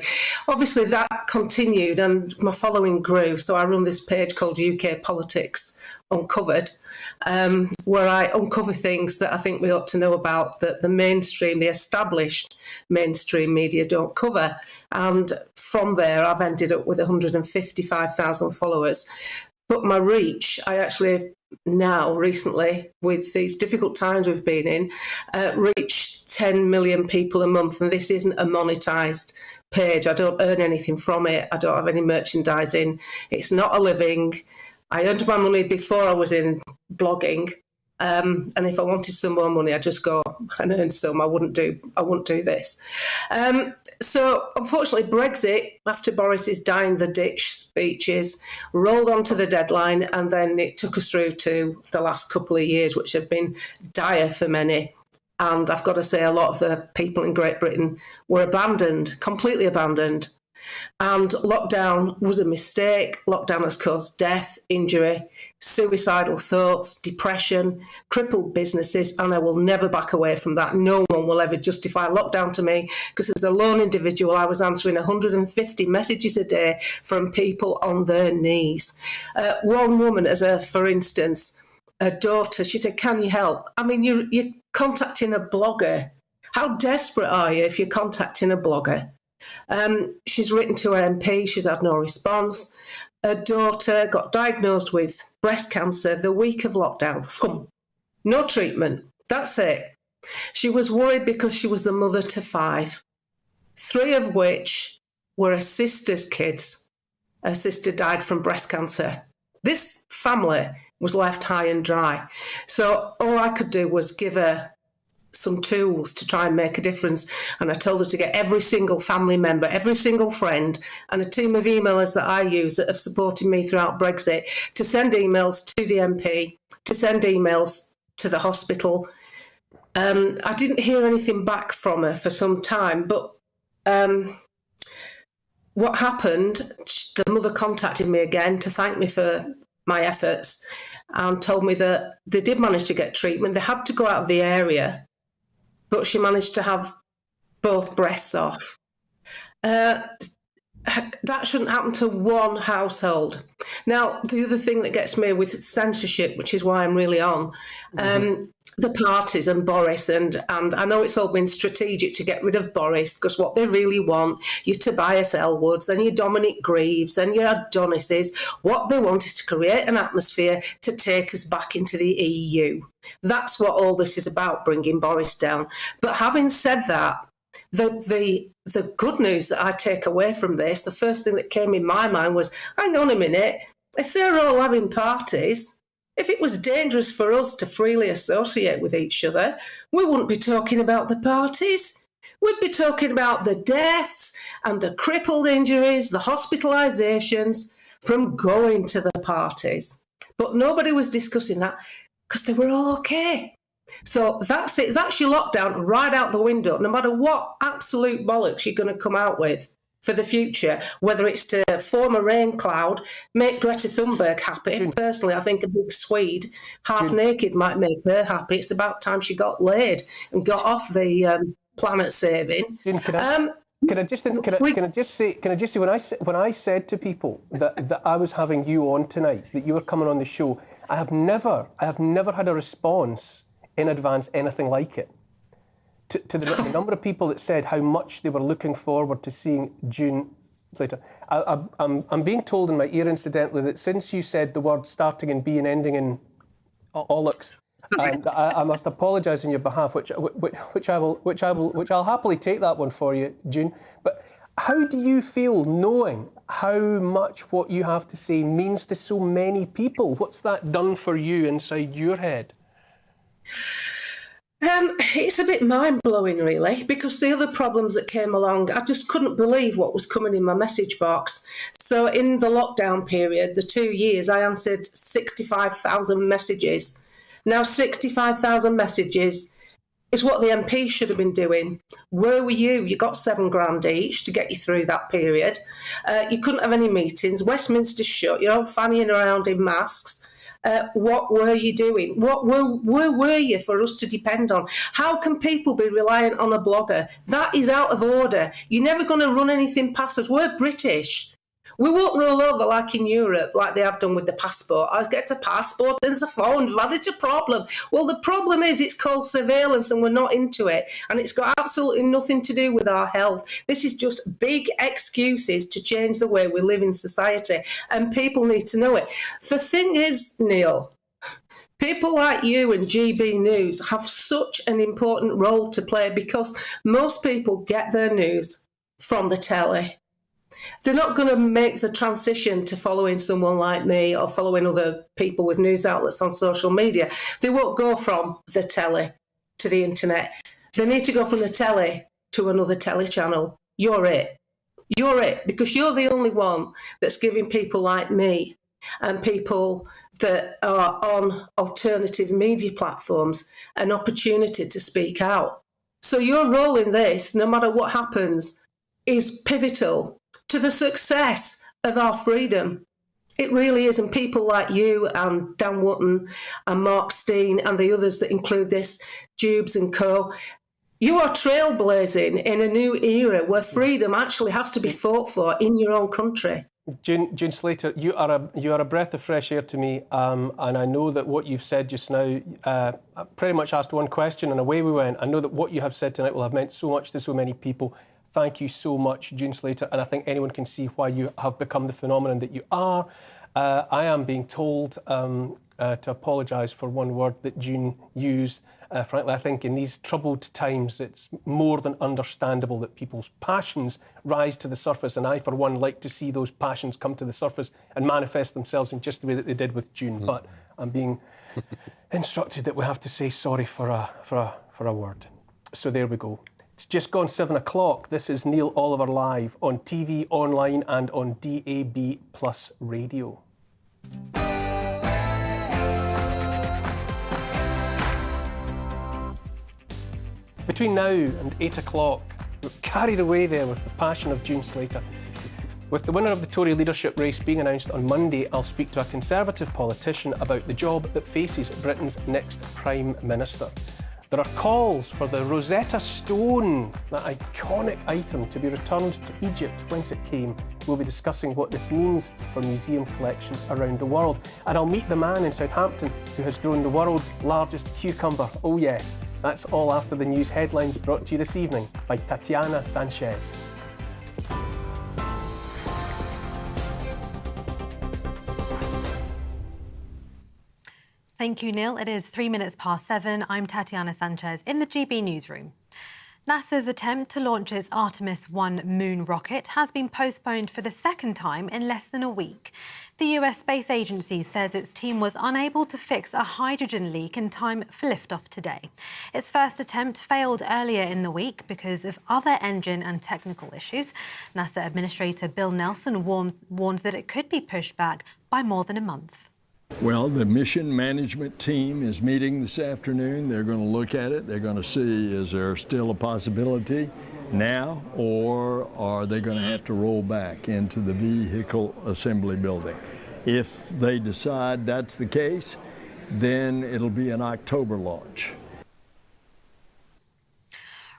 Obviously, that continued and my following grew. So I run this page called UK Politics Uncovered, where I uncover things that I think we ought to know about that the mainstream, the established mainstream media don't cover. And from there, I've ended up with 155,000 followers. But my reach, I actually now recently, with these difficult times we've been in, reach 10 million people a month. And this isn't a monetised page. I don't earn anything from it. I don't have any merchandising. It's not a living. I earned my money before I was in blogging. And if I wanted some more money, I'd just go and earn some. I wouldn't do this. So unfortunately, Brexit, after Boris's dying the ditch speeches, rolled on to the deadline, and then it took us through to the last couple of years, which have been dire for many. And I've got to say, a lot of the people in Great Britain were abandoned, completely abandoned. And lockdown was a mistake. Lockdown has caused death, injury, suicidal thoughts, depression, crippled businesses, and I will never back away from that. No one will ever justify lockdown to me, because as a lone individual, I was answering 150 messages a day from people on their knees. One woman, for instance, a daughter, she said, "Can you help?" I mean, you're contacting a blogger. How desperate are you if you're contacting a blogger? She's written to her MP, she's had no response. Her daughter got diagnosed with breast cancer the week of lockdown. No treatment, that's it. She was worried because she was the mother to 5, 3 of which were her sister's kids. Her sister died from breast cancer. This family was left high and dry. So all I could do was give her some tools to try and make a difference. And I told her to get every single family member, every single friend, and a team of emailers that I use that have supported me throughout Brexit to send emails to the MP, to send emails to the hospital. I didn't hear anything back from her for some time, but what happened, the mother contacted me again to thank me for my efforts and told me that they did manage to get treatment. They had to go out of the area, but she managed to have both breasts off. That shouldn't happen to one household. Now, the other thing that gets me with censorship, which is why I'm really on, the parties and Boris, and I know it's all been strategic to get rid of Boris, because what they really want, your Tobias Ellwoods and your Dominic Greaves and your Adonises, what they want is to create an atmosphere to take us back into the EU. That's what all this is about, bringing Boris down. But having said that, the good news that I take away from this, the first thing that came in my mind was, hang on a minute, if they're all having parties, if it was dangerous for us to freely associate with each other, we wouldn't be talking about the parties. We'd be talking about the deaths and the crippled injuries, the hospitalisations from going to the parties. But nobody was discussing that because they were all okay. So that's it. That's your lockdown right out the window, no matter what absolute bollocks you're going to come out with for the future, whether it's to form a rain cloud, make Greta Thunberg happy. Personally, I think a big Swede, half naked, might make her happy. It's about time she got laid and got off the planet saving. Can I just say when I said to people that I was having you on tonight, that you were coming on the show, I have never had a response in advance anything like it. To the number of people that said how much they were looking forward to seeing June Slater. I'm being told in my ear, incidentally, that since you said the word starting in B and ending in Ollocks, I must apologise on your behalf, which I'll happily take that one for you, June. But how do you feel knowing how much what you have to say means to so many people? What's that done for you inside your head? It's a bit mind-blowing, really, because the other problems that came along, I just couldn't believe what was coming in my message box. So in the lockdown period, the 2 years, I answered 65,000 messages. Now, 65,000 messages is what the MP should have been doing. Where were you? You got £7,000 each to get you through that period. You couldn't have any meetings. Westminster's shut. You're all fannying around in masks. What were you doing? Where were you for us to depend on? How can people be reliant on a blogger? That is out of order. You're never going to run anything past us. We're British. We won't roll over like in Europe, like they have done with the passport. I get a passport and there's a phone. That's a problem. Well, the problem is it's called surveillance and we're not into it. And it's got absolutely nothing to do with our health. This is just big excuses to change the way we live in society. And people need to know it. The thing is, Neil, people like you and GBNews have such an important role to play because most people get their news from the telly. They're not going to make the transition to following someone like me or following other people with news outlets on social media. They won't go from the telly to the internet. They need to go from the telly to another telly channel. You're it. You're it, because you're the only one that's giving people like me and people that are on alternative media platforms an opportunity to speak out. So your role in this, no matter what happens, is pivotal to the success of our freedom. It really is. And people like you and Dan Wootton and Mark Steen and the others that include this, Jubes and co, you are trailblazing in a new era where freedom actually has to be fought for in your own country. June Slater, you are a breath of fresh air to me, and I know that what you've said just now, I pretty much asked one question and away we went. I know that what you have said tonight will have meant so much to so many people. Thank you so much, June Slater, and I think anyone can see why you have become the phenomenon that you are. I am being told to apologise for one word that June used. Frankly, I think in these troubled times, it's more than understandable that people's passions rise to the surface, and I, for one, like to see those passions come to the surface and manifest themselves in just the way that they did with June. But I'm being instructed that we have to say sorry for a word. So there we go. It's just gone 7 o'clock. This is Neil Oliver Live on TV, online and on DAB+ radio. Between now and 8 o'clock, we're carried away there with the passion of June Slater. With the winner of the Tory leadership race being announced on Monday, I'll speak to a Conservative politician about the job that faces Britain's next Prime Minister. There are calls for the Rosetta Stone, that iconic item, to be returned to Egypt whence it came. We'll be discussing what this means for museum collections around the world. And I'll meet the man in Southampton who has grown the world's largest cucumber. Oh yes, that's all after the news headlines brought to you this evening by Tatiana Sanchez. Thank you, Neil. It is 3 minutes past 7. I'm Tatiana Sanchez in the GB newsroom. NASA's attempt to launch its Artemis 1 moon rocket has been postponed for the second time in less than a week. The US Space Agency says its team was unable to fix a hydrogen leak in time for liftoff today. Its first attempt failed earlier in the week because of other engine and technical issues. NASA Administrator Bill Nelson warns that it could be pushed back by more than a month. Well, the mission management team is meeting this afternoon. They're going to look at it. They're going to see, is there still a possibility now, or are they going to have to roll back into the vehicle assembly building? If they decide that's the case, then it'll be an October launch.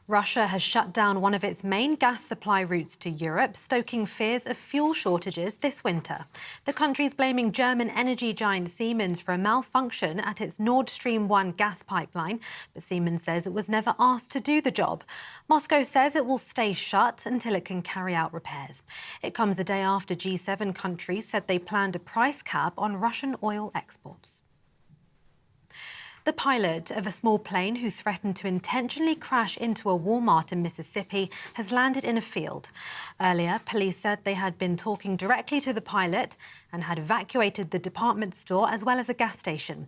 Russia has shut down one of its main gas supply routes to Europe, stoking fears of fuel shortages this winter. The country is blaming German energy giant Siemens for a malfunction at its Nord Stream 1 gas pipeline, but Siemens says it was never asked to do the job. Moscow says it will stay shut until it can carry out repairs. It comes the day after G7 countries said they planned a price cap on Russian oil exports. The pilot of a small plane who threatened to intentionally crash into a Walmart in Mississippi has landed in a field. Earlier, police said they had been talking directly to the pilot and had evacuated the department store as well as a gas station.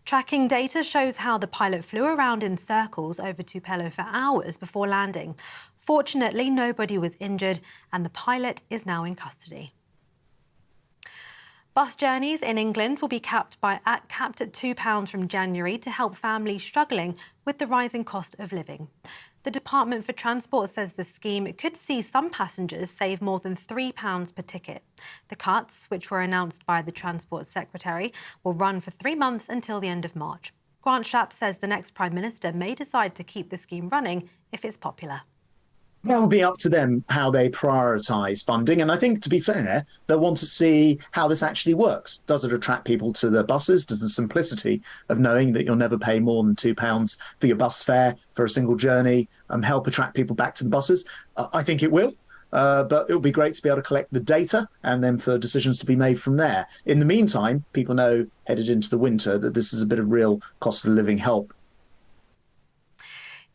Tracking data shows how the pilot flew around in circles over Tupelo for hours before landing. Fortunately, nobody was injured and the pilot is now in custody. Bus journeys in England will be capped at £2 from January to help families struggling with the rising cost of living. The Department for Transport says the scheme could see some passengers save more than £3 per ticket. The cuts, which were announced by the Transport Secretary, will run for 3 months until the end of March. Grant Shapps says the next Prime Minister may decide to keep the scheme running if it's popular. That will be up to them how they prioritise funding. And I think, to be fair, they'll want to see how this actually works. Does it attract people to the buses? Does the simplicity of knowing that you'll never pay more than £2 for your bus fare for a single journey help attract people back to the buses? I think it will. But it would be great to be able to collect the data and then for decisions to be made from there. In the meantime, people know headed into the winter that this is a bit of real cost of living help.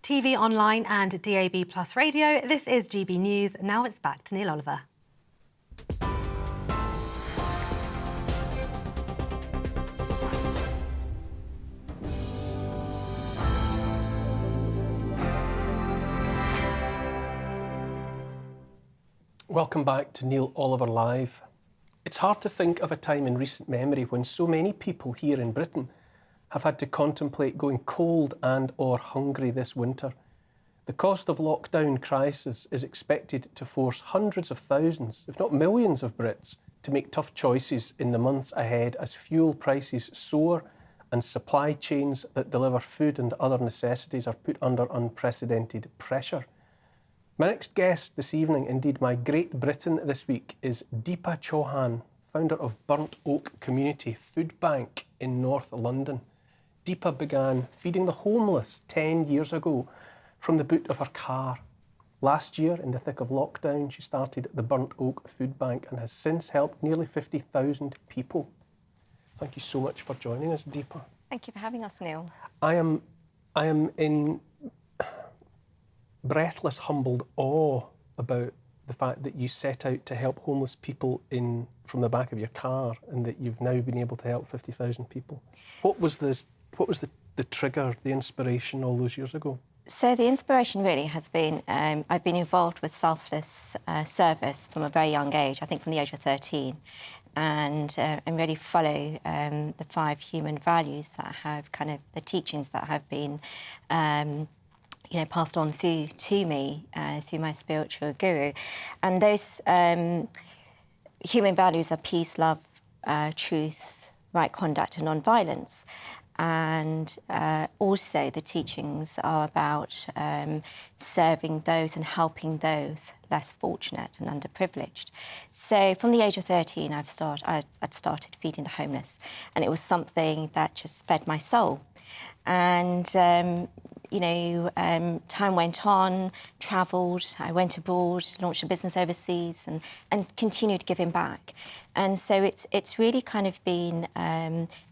TV, online and DAB+ radio, this is GB News. Now it's back to Neil Oliver. Welcome back to Neil Oliver Live. It's hard to think of a time in recent memory when so many people here in Britain have had to contemplate going cold and or hungry this winter. The cost of lockdown crisis is expected to force hundreds of thousands, if not millions of Brits, to make tough choices in the months ahead as fuel prices soar and supply chains that deliver food and other necessities are put under unprecedented pressure. My next guest this evening, indeed my Great Britain this week, is Deepa Chauhan, founder of Burnt Oak Community Food Bank in North London. Deepa began feeding the homeless 10 years ago from the boot of her car. Last year, in the thick of lockdown, she started the Burnt Oak Food Bank and has since helped nearly 50,000 people. Thank you so much for joining us, Deepa. Thank you for having us, Neil. I am in breathless, humbled awe about the fact that you set out to help homeless people from the back of your car, and that you've now been able to help 50,000 people. What was the trigger, the inspiration all those years ago? So the inspiration really has been, I've been involved with selfless service from a very young age, I think from the age of 13, and really follow the 5 human values that have the teachings that have been passed on through to me through my spiritual guru. And those human values are peace, love, truth, right conduct and non-violence. And also the teachings are about serving those and helping those less fortunate and underprivileged. So from the age of 13, I'd started feeding the homeless, and it was something that just fed my soul. And time went on, travelled, I went abroad, launched a business overseas, and continued giving back. And so it's really kind of been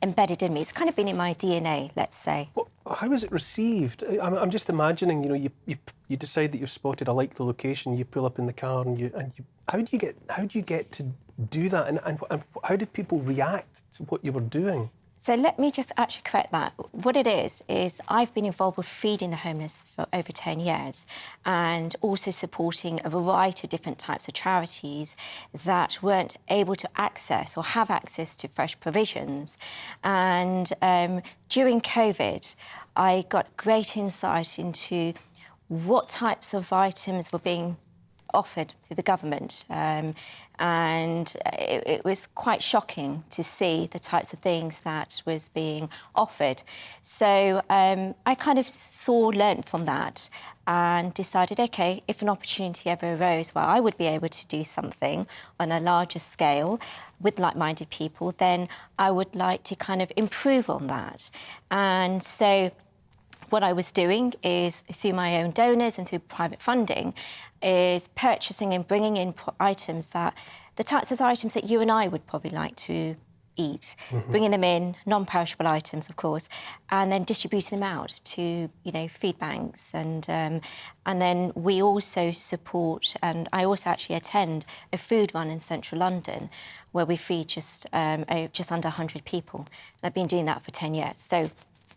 embedded in me. It's kind of been in my DNA, let's say. Well, how was it received? I'm just imagining, you decide that you've spotted a likely location, you pull up in the car, and how do you get to do that, and how did people react to what you were doing? So let me just actually correct that. What it is I've been involved with feeding the homeless for over 10 years, and also supporting a variety of different types of charities that weren't able to access or have access to fresh provisions. And during COVID, I got great insight into what types of items were being offered through the government. And it was quite shocking to see the types of things that was being offered. So I kind of learnt from that and decided, OK, if an opportunity ever arose where I would be able to do something on a larger scale with like-minded people, then I would like to kind of improve on that. And so what I was doing is, through my own donors and through private funding, is purchasing and bringing in items the types of items that you and I would probably like to eat, bringing them in, non-perishable items, of course, and then distributing them out to, food banks. And then we also support, and I also actually attend a food run in central London where we feed just under 100 people. And I've been doing that for 10 years. So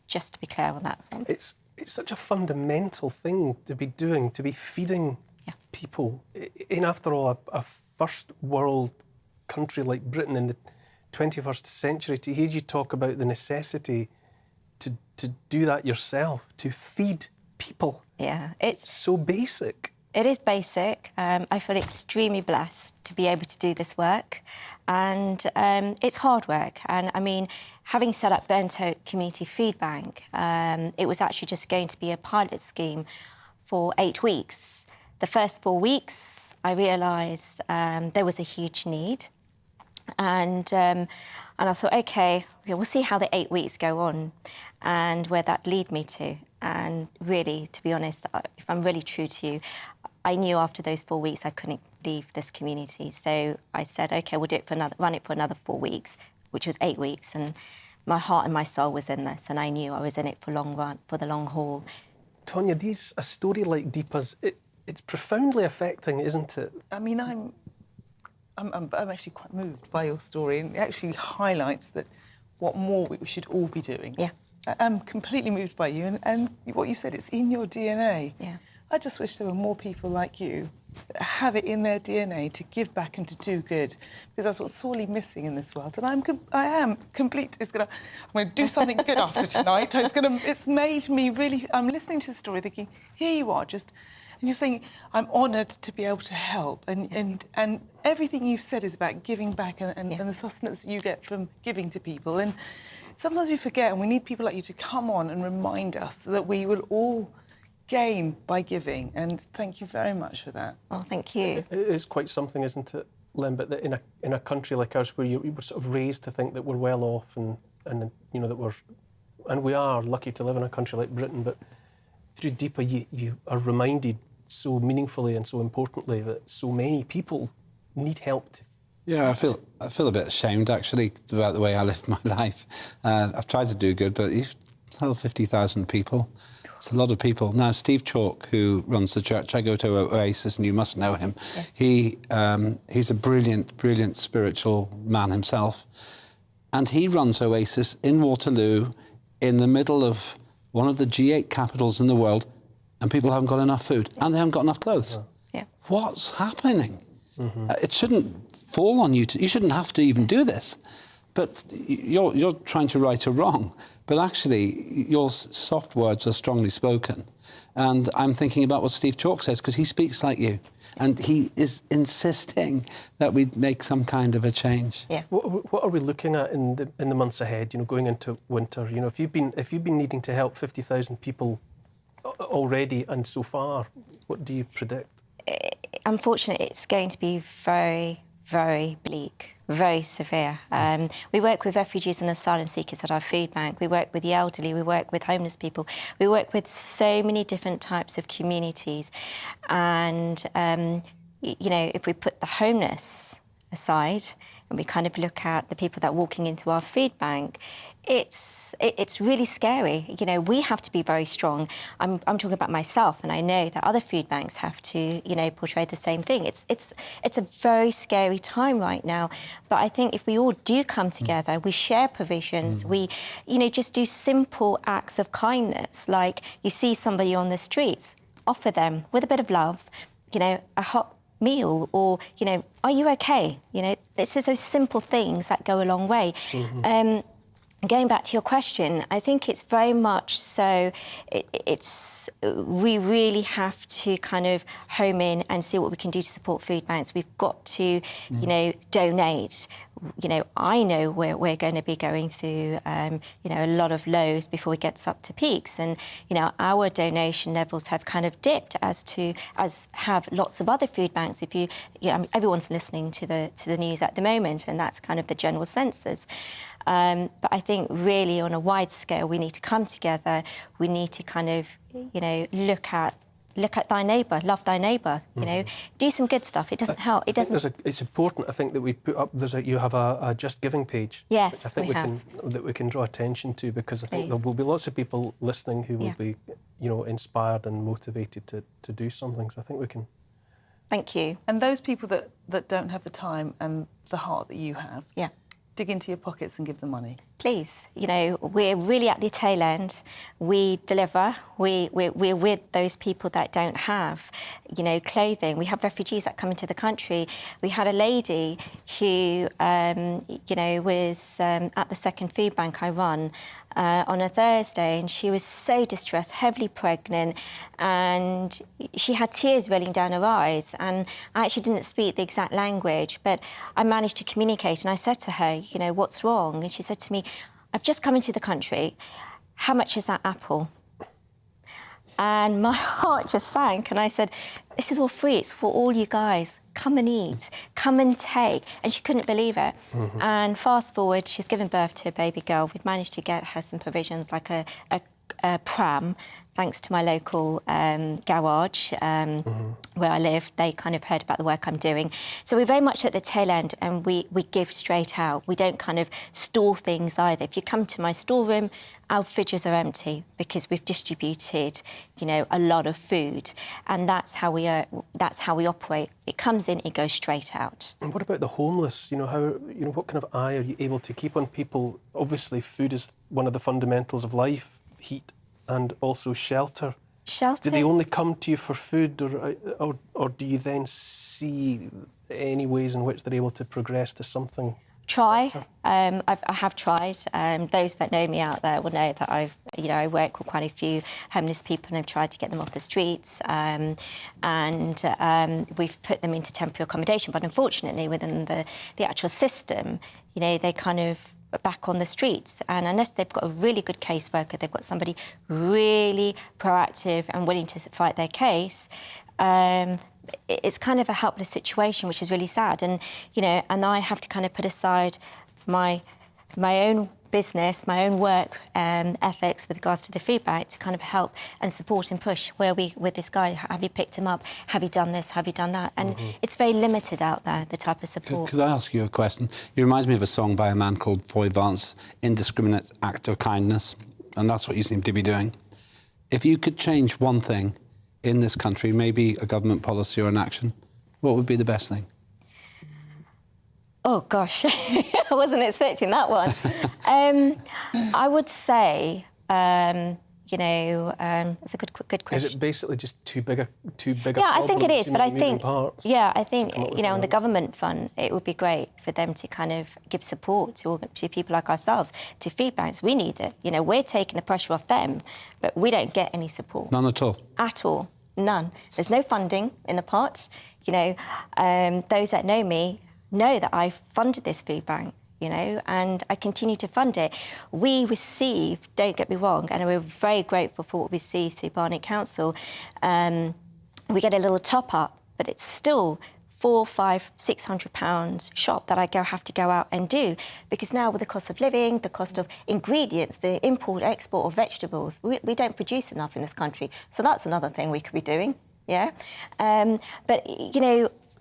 just to be clear on that. It's such a fundamental thing to be doing, to be feeding people. In, after all, a first world country like Britain in the 21st century, to hear you talk about the necessity to do that yourself, to feed people. Yeah, it's so basic. It is basic. I feel extremely blessed to be able to do this work, and it's hard work. And I mean, having set up Burnt Oak Community Food Bank, it was actually just going to be a pilot scheme for 8 weeks. The first 4 weeks, I realised there was a huge need, and I thought, OK, we'll see how the 8 weeks go on and where that lead me to. And really, to be honest, if I'm really true to you, I knew after those 4 weeks I couldn't leave this community. So I said, OK, we'll run it for another 4 weeks, which was 8 weeks. And my heart and my soul was in this, and I knew I was in it for the long haul. Tonya, a story like Deepa's, it's profoundly affecting, isn't it? I mean, I'm actually quite moved by your story, and it actually highlights that what more we should all be doing. Yeah. I'm completely moved by you, and what you said, it's in your DNA. Yeah. I just wish there were more people like you that have it in their DNA to give back and to do good, because that's what's sorely missing in this world. And I am complete. I'm going to do something good after tonight. It's made me really. I'm listening to the story, thinking, here you are, and you're saying, I'm honoured to be able to help, and everything you've said is about giving back and the sustenance that you get from giving to people. And sometimes we forget, and we need people like you to come on and remind us that we will all gain by giving. And thank you very much for that. Oh, thank you. It is quite something, isn't it, Lynn? But that in a country like ours, where you were sort of raised to think that we're well off, and you know that we are lucky to live in a country like Britain. But through Deepa, you are reminded so meaningfully and so importantly that so many people need help. Yeah, I feel a bit ashamed actually about the way I live my life. I've tried to do good, but you've told 50,000 people. It's a lot of people. Now, Steve Chalk, who runs the church, I go to Oasis, and you must know him. Yeah. He's a brilliant spiritual man himself, and he runs Oasis in Waterloo, in the middle of one of the G8 capitals in the world, and people haven't got enough food, and they haven't got enough clothes. Yeah. What's happening? Mm-hmm. It shouldn't fall on you. You shouldn't have to even do this. But you're trying to right a wrong. But actually, your soft words are strongly spoken. And I'm thinking about what Steve Chalk says, because he speaks like you. And he is insisting that we make some kind of a change. Yeah. What are we looking at in the months ahead? Going into winter. If you've been needing to help 50,000 people already and so far, what do you predict? Unfortunately, it's going to be very, very bleak, very severe. We work with refugees and asylum seekers at our food bank. We work with the elderly. We work with homeless people. We work with so many different types of communities. And, if we put the homeless aside and we kind of look at the people that are walking into our food bank, it's really scary. We have to be very strong. I'm talking about myself, and I know that other food banks have to, portray the same thing. It's a very scary time right now. But I think if we all do come together, we share provisions, we, just do simple acts of kindness, like you see somebody on the streets, offer them with a bit of love, a hot meal, or, are you okay? It's just those simple things that go a long way. Mm-hmm. Going back to your question, I think it's very much so, we really have to kind of home in and see what we can do to support food banks. We've got to, donate. I know we're going to be going through, a lot of lows before it gets up to peaks. And, our donation levels have kind of dipped as have lots of other food banks. Everyone's listening to the news at the moment, and that's kind of the general census. But I think really on a wide scale, we need to come together. We need to kind of, look at thy neighbour, love thy neighbour, do some good stuff. It doesn't help. It's important, I think, that we put up, you have a Just Giving page. Yes, I think we can draw attention to, because I think there will be lots of people listening who will be, inspired and motivated to do something. So I think we can. Thank you. And those people that don't have the time and the heart that you have. Yeah. Dig into your pockets and give them money. Please, we're really at the tail end. We deliver. We're with those people that don't have, clothing. We have refugees that come into the country. We had a lady who, was at the second food bank I run on a Thursday, and she was so distressed, heavily pregnant, and she had tears rolling down her eyes. And I actually didn't speak the exact language, but I managed to communicate. And I said to her, what's wrong? And she said to me, I've just come into the country. How much is that apple? And my heart just sank. And I said, this is all free. It's for all you guys. Come and eat. Come and take. And she couldn't believe it. Mm-hmm. And fast forward, she's given birth to a baby girl. We've managed to get her some provisions, like a pram, thanks to my local garage where I live. They kind of heard about the work I'm doing. So we're very much at the tail end, and we give straight out. We don't kind of store things either. If you come to my storeroom, our fridges are empty because we've distributed, a lot of food, and that's how we operate. It comes in, it goes straight out. And what about the homeless? What kind of eye are you able to keep on people? Obviously, food is one of the fundamentals of life, heat, and also shelter. Shelter? Do they only come to you for food, or do you then see any ways in which they're able to progress to something? Try. I have tried. Those that know me out there will know that I work with quite a few homeless people and I've tried to get them off the streets. And we've put them into temporary accommodation. But unfortunately, within the actual system, they kind of are back on the streets. And unless they've got a really good caseworker, they've got somebody really proactive and willing to fight their case, it's kind of a helpless situation, which is really sad. And, and I have to kind of put aside my own business, my own work ethics with regards to the food bank to kind of help and support and push. Where are we with this guy? Have you picked him up? Have you done this? Have you done that? And it's very limited out there, the type of support. Could I ask you a question? It reminds me of a song by a man called Foy Vance, Indiscriminate Act of Kindness, and that's what you seem to be doing. If you could change one thing in this country, maybe a government policy or an action, what would be the best thing? Oh, gosh, I wasn't expecting that one. I would say, it's a good question. Is it basically just too big a Yeah, I think it is, but I think, parts on the government fund, it would be great for them to kind of give support to people like ourselves, to food banks. We need it. We're taking the pressure off them, but we don't get any support. None at all? At all. None. There's no funding in the pot. Those that know me know that I've funded this food bank, and I continue to fund it. We receive, don't get me wrong, and we're very grateful for what we receive through Barnet Council. We get a little top up, but it's still £400, £500, £600 shop that I have to go out and do, because now with the cost of living, the cost of ingredients, the import, export of vegetables, we don't produce enough in this country. So that's another thing we could be doing, yeah? But,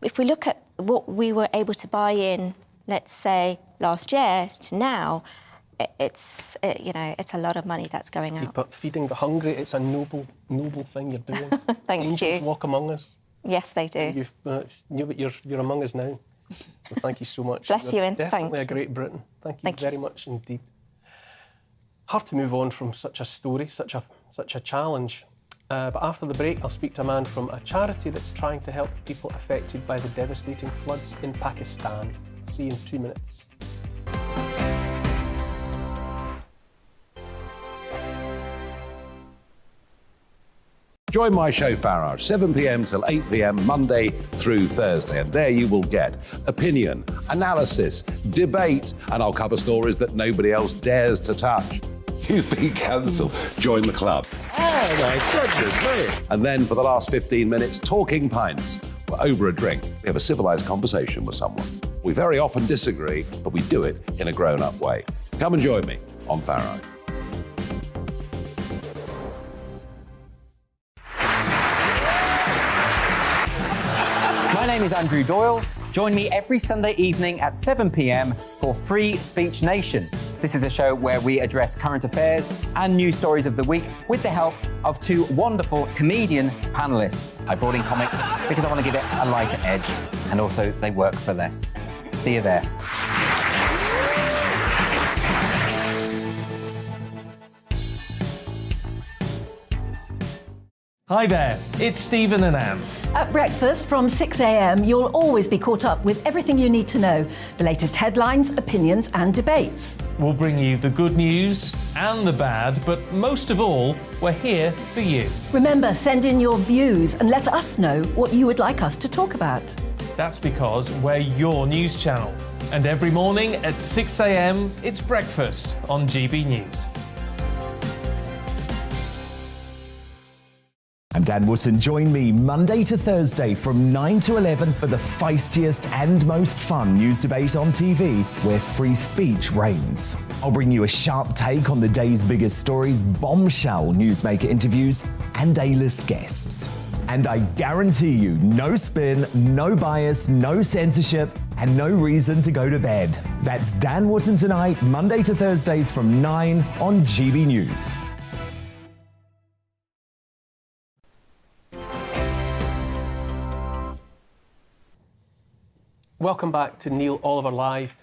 if we look at what we were able to buy in, let's say, last year to now, it's a lot of money that's going out. But feeding the hungry, it's a noble thing you're doing. Thank Angels you. walk among us. Yes, they do. You're among us now. So thank you so much. Bless you and definitely thank a Great Britain. Thank you Thank very you. much indeed. Hard to move on from such a story, such a challenge. But after the break, I'll speak to a man from a charity that's trying to help people affected by the devastating floods in Pakistan. See you in 2 minutes. Join my show Farage, 7 p.m. till 8 p.m. Monday through Thursday. And there you will get opinion, analysis, debate, and I'll cover stories that nobody else dares to touch. You've been cancelled. Join the club. Oh, my goodness me. And then for the last 15 minutes, talking pints. We're over a drink. We have a civilised conversation with someone. We very often disagree, but we do it in a grown-up way. Come and join me on Farage. My name is Andrew Doyle. Join me every Sunday evening at 7 p.m. for Free Speech Nation. This is a show where we address current affairs and news stories of the week with the help of two wonderful comedian panellists. I brought in comics because I want to give it a lighter edge, and also they work for less. See you there. Hi there, it's Stephen and Anne. At breakfast from 6 a.m, you'll always be caught up with everything you need to know, the latest headlines, opinions and debates. We'll bring you the good news and the bad, but most of all, we're here for you. Remember, send in your views and let us know what you would like us to talk about. That's because we're your news channel. And every morning at 6 a.m, it's breakfast on GB News. I'm Dan Wootton. Join me Monday to Thursday from 9 to 11 for the feistiest and most fun news debate on TV, where free speech reigns. I'll bring you a sharp take on the day's biggest stories, bombshell newsmaker interviews, and A-list guests. And I guarantee you, no spin, no bias, no censorship, and no reason to go to bed. That's Dan Wootton tonight, Monday to Thursdays from 9 on GB News. Welcome back to Neil Oliver Live.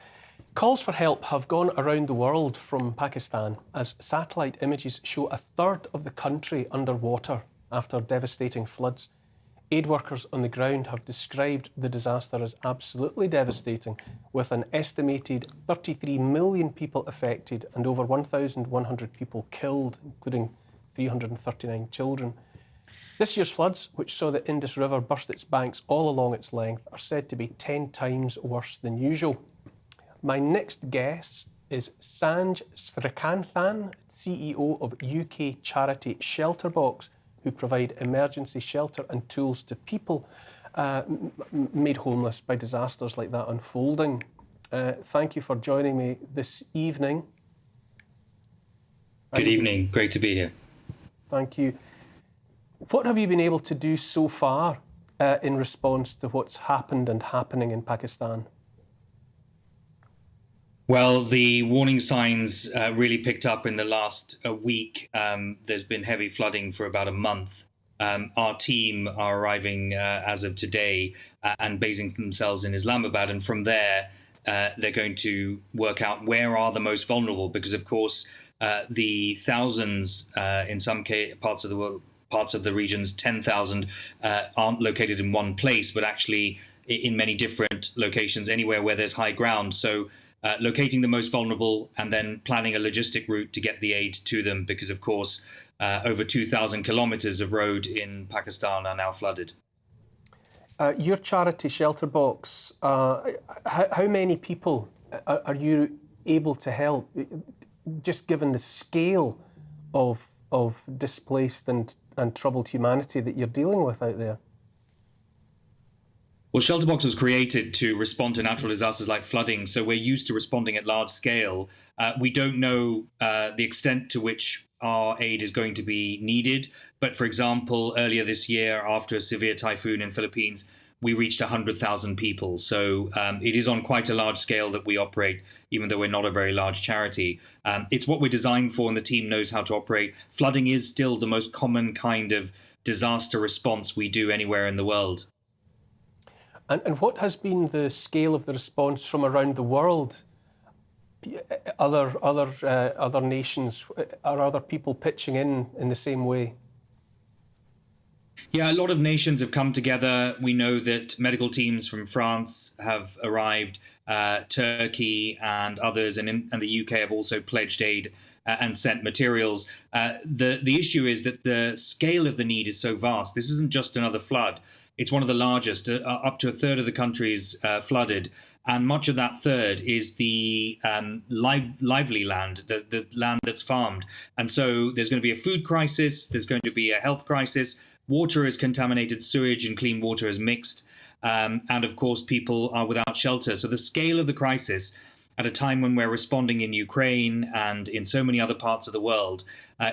Calls for help have gone around the world from Pakistan as satellite images show a third of the country underwater. after devastating floods. Aid workers on the ground have described the disaster as absolutely devastating, with an estimated 33 million people affected and over 1,100 people killed, including 339 children. This year's floods, which saw the Indus River burst its banks all along its length, are said to be 10 times worse than usual. My next guest is Sanj Srikanthan, CEO of UK charity Shelterbox, who provide emergency shelter and tools to people made homeless by disasters like that unfolding. Thank you for joining me this evening. Good evening, great to be here. Thank you. What have you been able to do so far in response to what's happened and happening in Pakistan? Well, the warning signs really picked up in the last week. There's been heavy flooding for about a month. Our team are arriving as of today and basing themselves in Islamabad. And from there, they're going to work out where are the most vulnerable, because, of course, the thousands in some parts of the world, parts of the regions, 10,000 aren't located in one place, but actually in many different locations, anywhere where there's high ground. So locating the most vulnerable and then planning a logistic route to get the aid to them, because, of course, over 2,000 kilometers of road in Pakistan are now flooded. Your charity Shelterbox, how many people are you able to help, just given the scale of displaced and troubled humanity that you're dealing with out there? Well, Shelterbox was created to respond to natural disasters like flooding, so we're used to responding at large scale. We don't know the extent to which our aid is going to be needed. But, for example, earlier this year, after a severe typhoon in Philippines, we reached 100,000 people. So it is on quite a large scale that we operate, even though we're not a very large charity. It's what we're designed for, and the team knows how to operate. Flooding is still the most common kind of disaster response we do anywhere in the world. And what has been the scale of the response from around the world? Other nations, are other people pitching in the same way? Yeah, a lot of nations have come together. We know that medical teams from France have arrived, Turkey and others, and the UK have also pledged aid and sent materials. The issue is that the scale of the need is so vast. This isn't just another flood. It's one of the largest. Up to a third of the country is flooded. And much of that third is the lively land, the land that's farmed. And so there's going to be a food crisis. There's going to be a health crisis. Water is contaminated, sewage and clean water is mixed. And of course, people are without shelter. So the scale of the crisis at a time when we're responding in Ukraine and in so many other parts of the world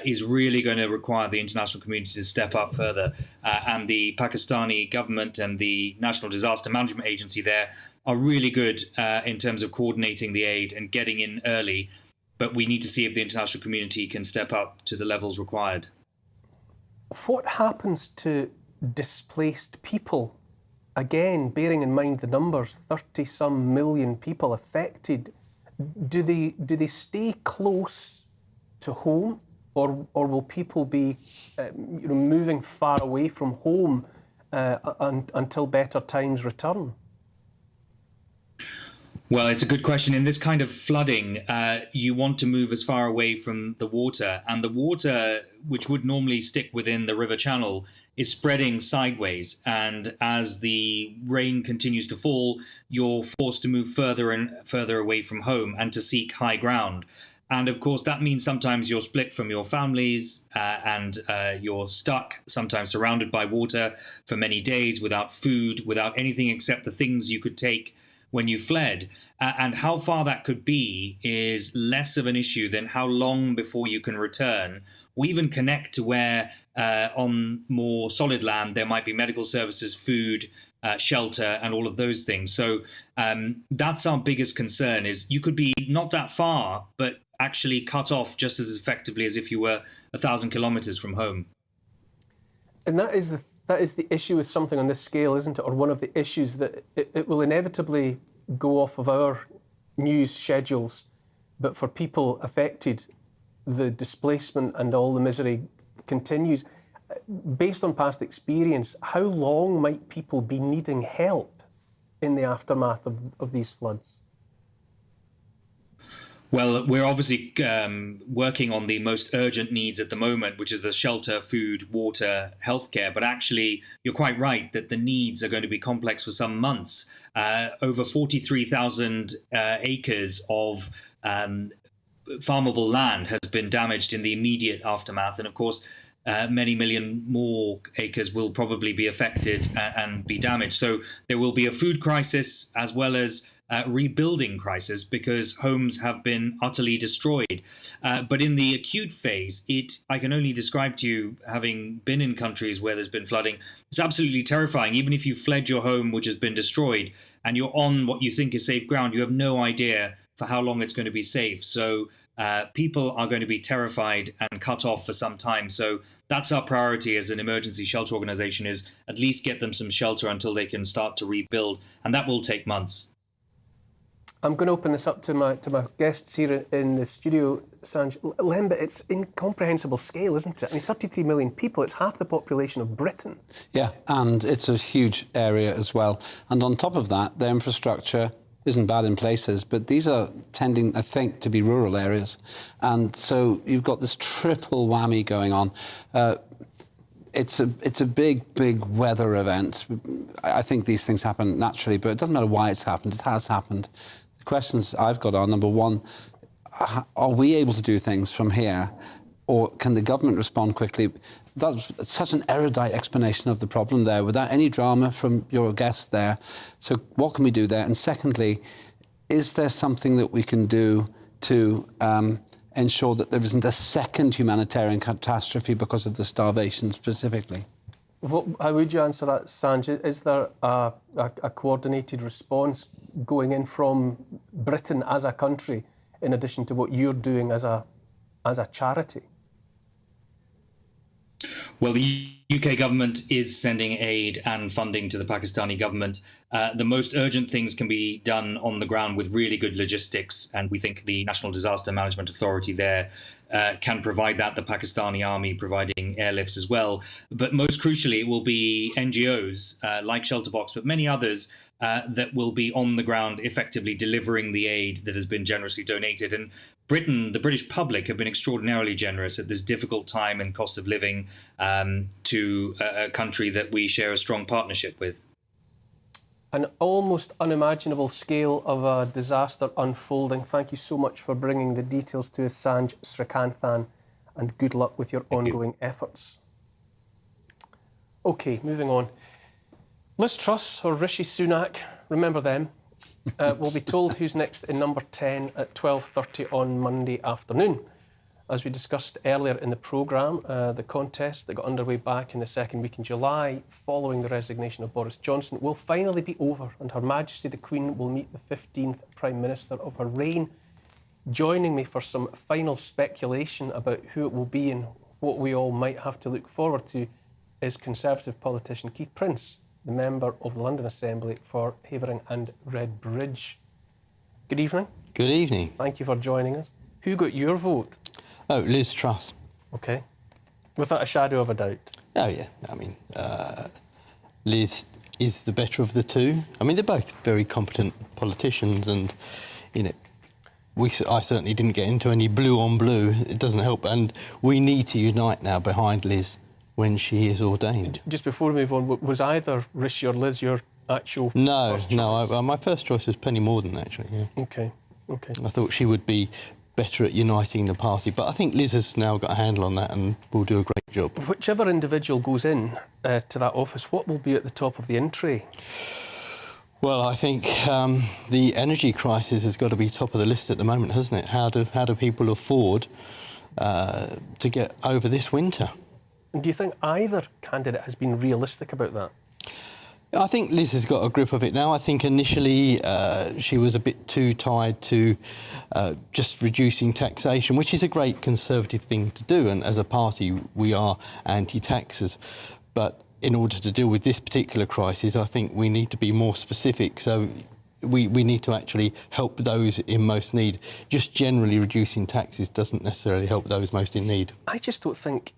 is really going to require the international community to step up further. And the Pakistani government and the National Disaster Management Agency there are really good in terms of coordinating the aid and getting in early. But we need to see if the international community can step up to the levels required. What happens to displaced people? Again, bearing in mind the numbers, 30-some million people affected, do they stay close to home, or will people be moving far away from home until better times return? Well, it's a good question. In this kind of flooding, you want to move as far away from the water, and the water, which would normally stick within the river channel, is spreading sideways. And as the rain continues to fall, you're forced to move further and further away from home and to seek high ground. And of course, that means sometimes you're split from your families and you're stuck, sometimes surrounded by water for many days, without food, without anything except the things you could take when you fled. And how far that could be is less of an issue than how long before you can return, or even connect to where on more solid land there might be medical services, food, shelter, and all of those things. So that's our biggest concern, is you could be not that far, but actually cut off just as effectively as if you were 1,000 kilometers from home. And that is the issue with something on this scale, isn't it? Or one of the issues that it will inevitably go off of our news schedules, but for people affected, the displacement and all the misery continues. based on past experience, how long might people be needing help in the aftermath of these floods? Well, we're obviously working on the most urgent needs at the moment, which is the shelter, food, water, healthcare. But actually, you're quite right that the needs are going to be complex for some months. Over 43,000 acres of farmable land has been damaged in the immediate aftermath. And of course, many million more acres will probably be affected and be damaged. So there will be a food crisis as well as rebuilding crisis because homes have been utterly destroyed. But in the acute phase, I can only describe to you, having been in countries where there's been flooding, it's absolutely terrifying. Even if you fled your home, which has been destroyed, and you're on what you think is safe ground, you have no idea for how long it's going to be safe. So people are going to be terrified and cut off for some time. So that's our priority as an emergency shelter organisation, is at least get them some shelter until they can start to rebuild. And that will take months. I'm going to open this up to my guests here in the studio, Sanj. Lemba, it's incomprehensible scale, isn't it? I mean, 33 million people, it's half the population of Britain. Yeah, and it's a huge area as well. And on top of that, the infrastructure isn't bad in places, but these are tending, I think, to be rural areas. And so you've got this triple whammy going on. It's a big weather event. I think these things happen naturally, but it doesn't matter why it's happened. It has happened. The questions I've got are, number one, are we able to do things from here, or can the government respond quickly? That's such an erudite explanation of the problem there, without any drama from your guest there. So what can we do there? And secondly, is there something that we can do to ensure that there isn't a second humanitarian catastrophe because of the starvation specifically? How would you answer that, Sanj? Is there a coordinated response going in from Britain as a country, in addition to what you're doing as a charity? Well, the UK government is sending aid and funding to the Pakistani government. The most urgent things can be done on the ground with really good logistics, and we think the National Disaster Management Authority there can provide that, the Pakistani army providing airlifts as well. But most crucially, it will be NGOs like Shelterbox, but many others that will be on the ground effectively delivering the aid that has been generously donated. And Britain, the British public, have been extraordinarily generous at this difficult time and cost of living to a country that we share a strong partnership with. An almost unimaginable scale of a disaster unfolding. Thank you so much for bringing the details to us, Sanj Srikanthan, and good luck with your ongoing efforts. OK, moving on. Liz Truss or Rishi Sunak, remember them, will be told who's next in number 10 at 12:30 on Monday afternoon. As we discussed earlier in the programme, the contest that got underway back in the second week in July, following the resignation of Boris Johnson, will finally be over, and Her Majesty the Queen will meet the 15th Prime Minister of her reign. Joining me for some final speculation about who it will be and what we all might have to look forward to is Conservative politician Keith Prince, the member of the London Assembly for Havering and Redbridge. Good evening. Good evening. Thank you for joining us. Who got your vote? Oh, Liz Truss. OK. Without a shadow of a doubt? Oh, yeah. I mean, Liz is the better of the two. I mean, they're both very competent politicians and, you know, I certainly didn't get into any blue on blue. It doesn't help. And we need to unite now behind Liz when she is ordained. Just before we move on, was either Rishi or Liz your actual first choice? My first choice was Penny Mordaunt, actually, yeah. OK. I thought she would be better at uniting the party, but I think Liz has now got a handle on that and will do a great job. Whichever individual goes in to that office, what will be at the top of the in tray? Well, I think the energy crisis has got to be top of the list at the moment, hasn't it? How do people afford to get over this winter? And do you think either candidate has been realistic about that? I think Liz has got a grip of it now. I think initially she was a bit too tied to just reducing taxation, which is a great Conservative thing to do. And as a party, we are anti-taxers. But in order to deal with this particular crisis, I think we need to be more specific. So we need to actually help those in most need. Just generally reducing taxes doesn't necessarily help those most in need. I just don't think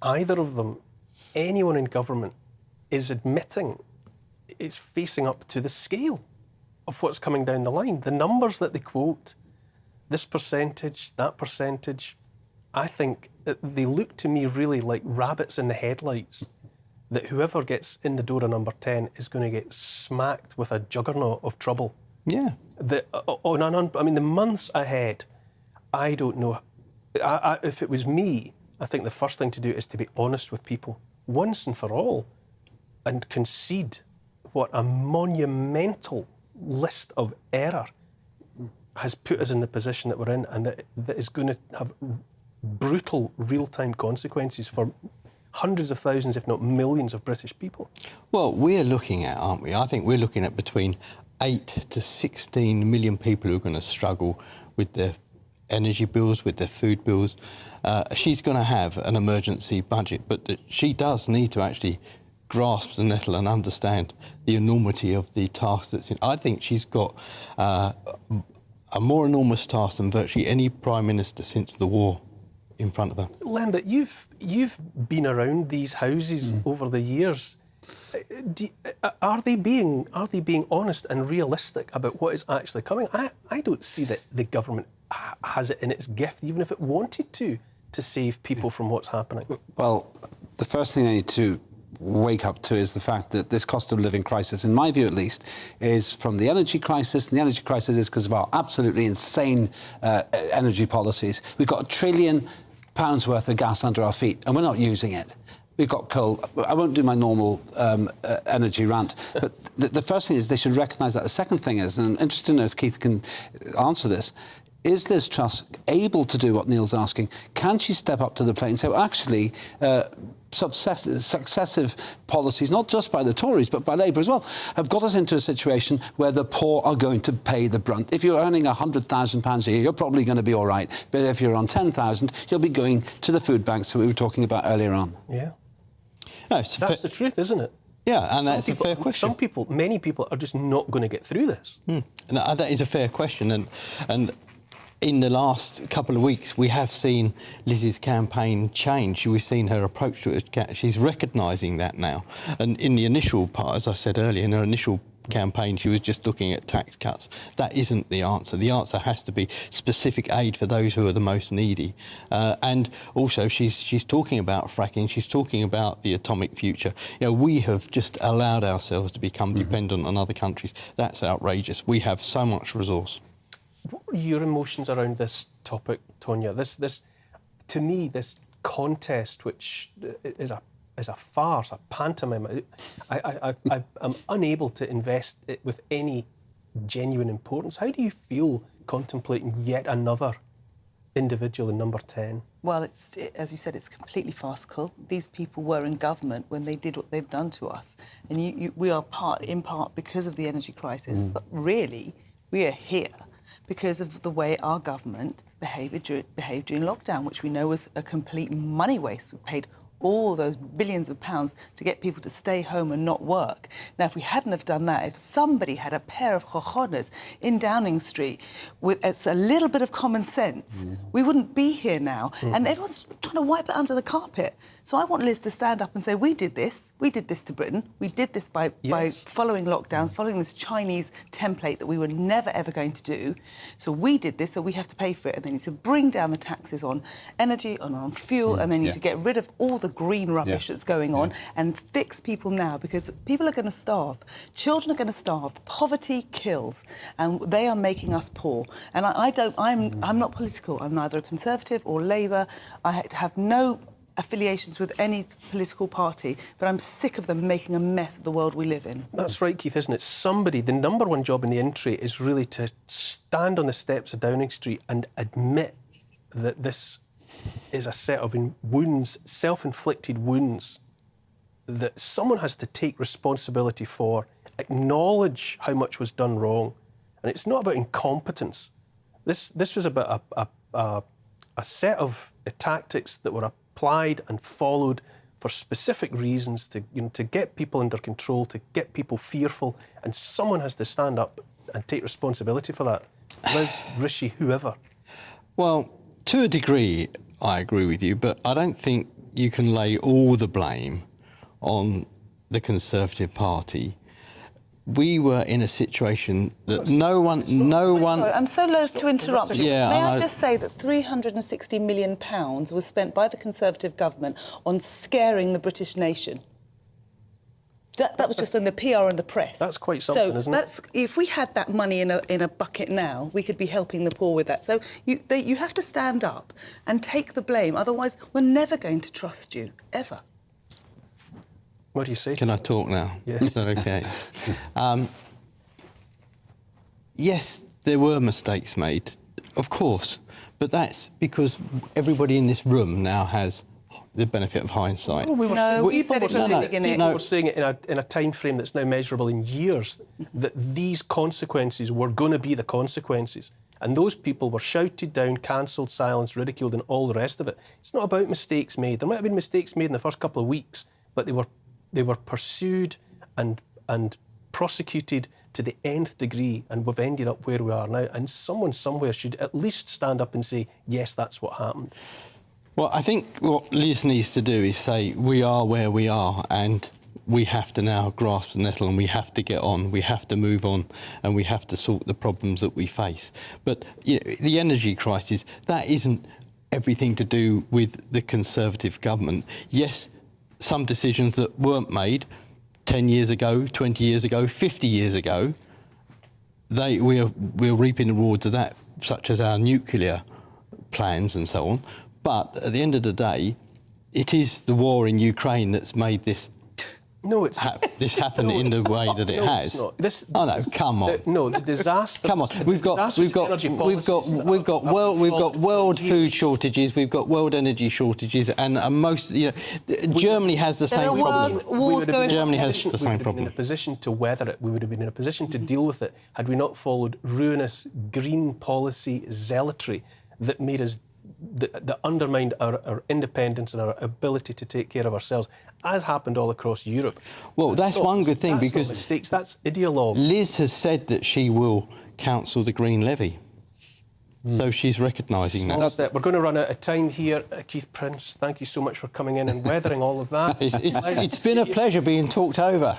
either of them anyone in government is admitting it's facing up to the scale of what's coming down the line. The numbers that they quote, this percentage, that percentage, I think they look to me really like rabbits in the headlights, that whoever gets in the door of number 10 is going to get smacked with a juggernaut of trouble. Yeah. I mean, the months ahead, I don't know. If it was me, I think the first thing to do is to be honest with people once and for all and concede what a monumental list of error has put us in the position that we're in, and that is going to have brutal real-time consequences for hundreds of thousands, if not millions, of British people. Well, we're looking at, aren't we? I think we're looking at between 8 to 16 million people who are going to struggle with their energy bills, with their food bills. She's going to have an emergency budget, but she does need to actually grasp the nettle and understand the enormity of the task that's in. I think she's got a more enormous task than virtually any Prime Minister since the war in front of her. Lambert, you've been around these houses over the years. Are they being honest and realistic about what is actually coming? I don't see that the government has it in its gift, even if it wanted to save people from what's happening. Well, the first thing I need to wake up to is the fact that this cost of living crisis, in my view at least, is from the energy crisis, and the energy crisis is because of our absolutely insane energy policies. We've got £1 trillion worth of gas under our feet, and we're not using it. We've got coal. I won't do my normal energy rant, but the first thing is they should recognise that. The second thing is, and I'm interested to know if Keith can answer this, is Liz Truss able to do what Neil's asking? Can she step up to the plate and say, well, actually, successive policies, not just by the Tories, but by Labour as well, have got us into a situation where the poor are going to pay the brunt. If you're earning £100,000 a year, you're probably going to be all right. But if you're on 10,000, you'll be going to the food banks that we were talking about earlier on. Yeah. No, that's the truth, isn't it? Yeah, and that's a fair question. Many people are just not going to get through this. No, that is a fair question, and in the last couple of weeks, we have seen Liz's campaign change. We've seen her approach to it. She's recognising that now. And in the initial part, as I said earlier, in her initial campaign, she was just looking at tax cuts. That isn't the answer. The answer has to be specific aid for those who are the most needy. And also, she's talking about fracking. She's talking about the atomic future. You know, we have just allowed ourselves to become dependent on other countries. That's outrageous. We have so much resource. What were your emotions around this topic, Tonya? This, to me, this contest, which is a farce, a pantomime. I'm unable to invest it with any genuine importance. How do you feel contemplating yet another individual in number 10? Well, as you said, it's completely farcical. These people were in government when they did what they've done to us, and we are in part because of the energy crisis. But really, we are here because of the way our government behaved during lockdown, which we know was a complete money waste. We paid all those billions of pounds to get people to stay home and not work. Now, if we hadn't have done that, if somebody had a pair of cojones in Downing Street with a little bit of common sense, we wouldn't be here now. And everyone's trying to wipe it under the carpet. So I want Liz to stand up and say, we did this to Britain. We did this by following lockdowns, following this Chinese template that we were never, ever going to do. So we did this, so we have to pay for it. And they need to bring down the taxes on energy and on fuel, and they need to get rid of all the green rubbish that's going on and fix people now, because people are going to starve. Children are going to starve. Poverty kills, and they are making us poor. And I'm not political. I'm neither a Conservative or Labour. I have no affiliations with any political party, but I'm sick of them making a mess of the world we live in. That's right, Keith, isn't it? The number one job in the in-tray is really to stand on the steps of Downing Street and admit that this is a set of wounds, self-inflicted wounds, that someone has to take responsibility for, acknowledge how much was done wrong. And it's not about incompetence. This was about a set of tactics that were applied and followed for specific reasons to get people under control, to get people fearful, and someone has to stand up and take responsibility for that. Liz, Rishi, whoever. Well, to a degree, I agree with you, but I don't think you can lay all the blame on the Conservative Party, we were in a situation that no one... Sorry, I'm so loath to interrupt you. Yeah, May I just say that £360 million was spent by the Conservative government on scaring the British nation. That was just in the PR and the press. That's quite something, isn't it? If we had that money in a bucket now, we could be helping the poor with that. So you have to stand up and take the blame. Otherwise, we're never going to trust you, ever. What do you say? Can I talk now? Yes. Is that okay? Yes, there were mistakes made, of course, but that's because everybody in this room now has the benefit of hindsight. Well, people were saying it in a time frame that's now measurable in years, that these consequences were going to be the consequences. And those people were shouted down, cancelled, silenced, ridiculed, and all the rest of it. It's not about mistakes made. There might have been mistakes made in the first couple of weeks, but they were pursued and prosecuted to the nth degree, and we've ended up where we are now. And someone somewhere should at least stand up and say, yes, that's what happened. Well, I think what Liz needs to do is say, we are where we are, and we have to now grasp the nettle, and we have to get on, we have to move on, and we have to sort the problems that we face. But you know, the energy crisis, that isn't everything to do with the Conservative government. Yes, some decisions that weren't made 10 years ago, 20 years ago, 50 years ago, we're reaping the rewards of that, such as our nuclear plans and so on. But at the end of the day, it is the war in Ukraine that's made this happen in the way that it has. It's Oh not. no, come on. The disaster. Come on, we've got world food shortages, we've got world energy shortages, and Germany has the same problem. Germany has the same problem. We would have been in a position to weather it. We would have been in a position to deal with it had we not followed ruinous green policy zealotry that made us that undermined our independence and our ability to take care of ourselves, as happened all across Europe. Well, that's one good thing, because not mistakes, that's ideologue. Liz has said that she will counsel the Green Levy. So she's recognising that. We're going to run out of time here. Keith Prince, thank you so much for coming in and weathering all of that. It's been a pleasure being talked over.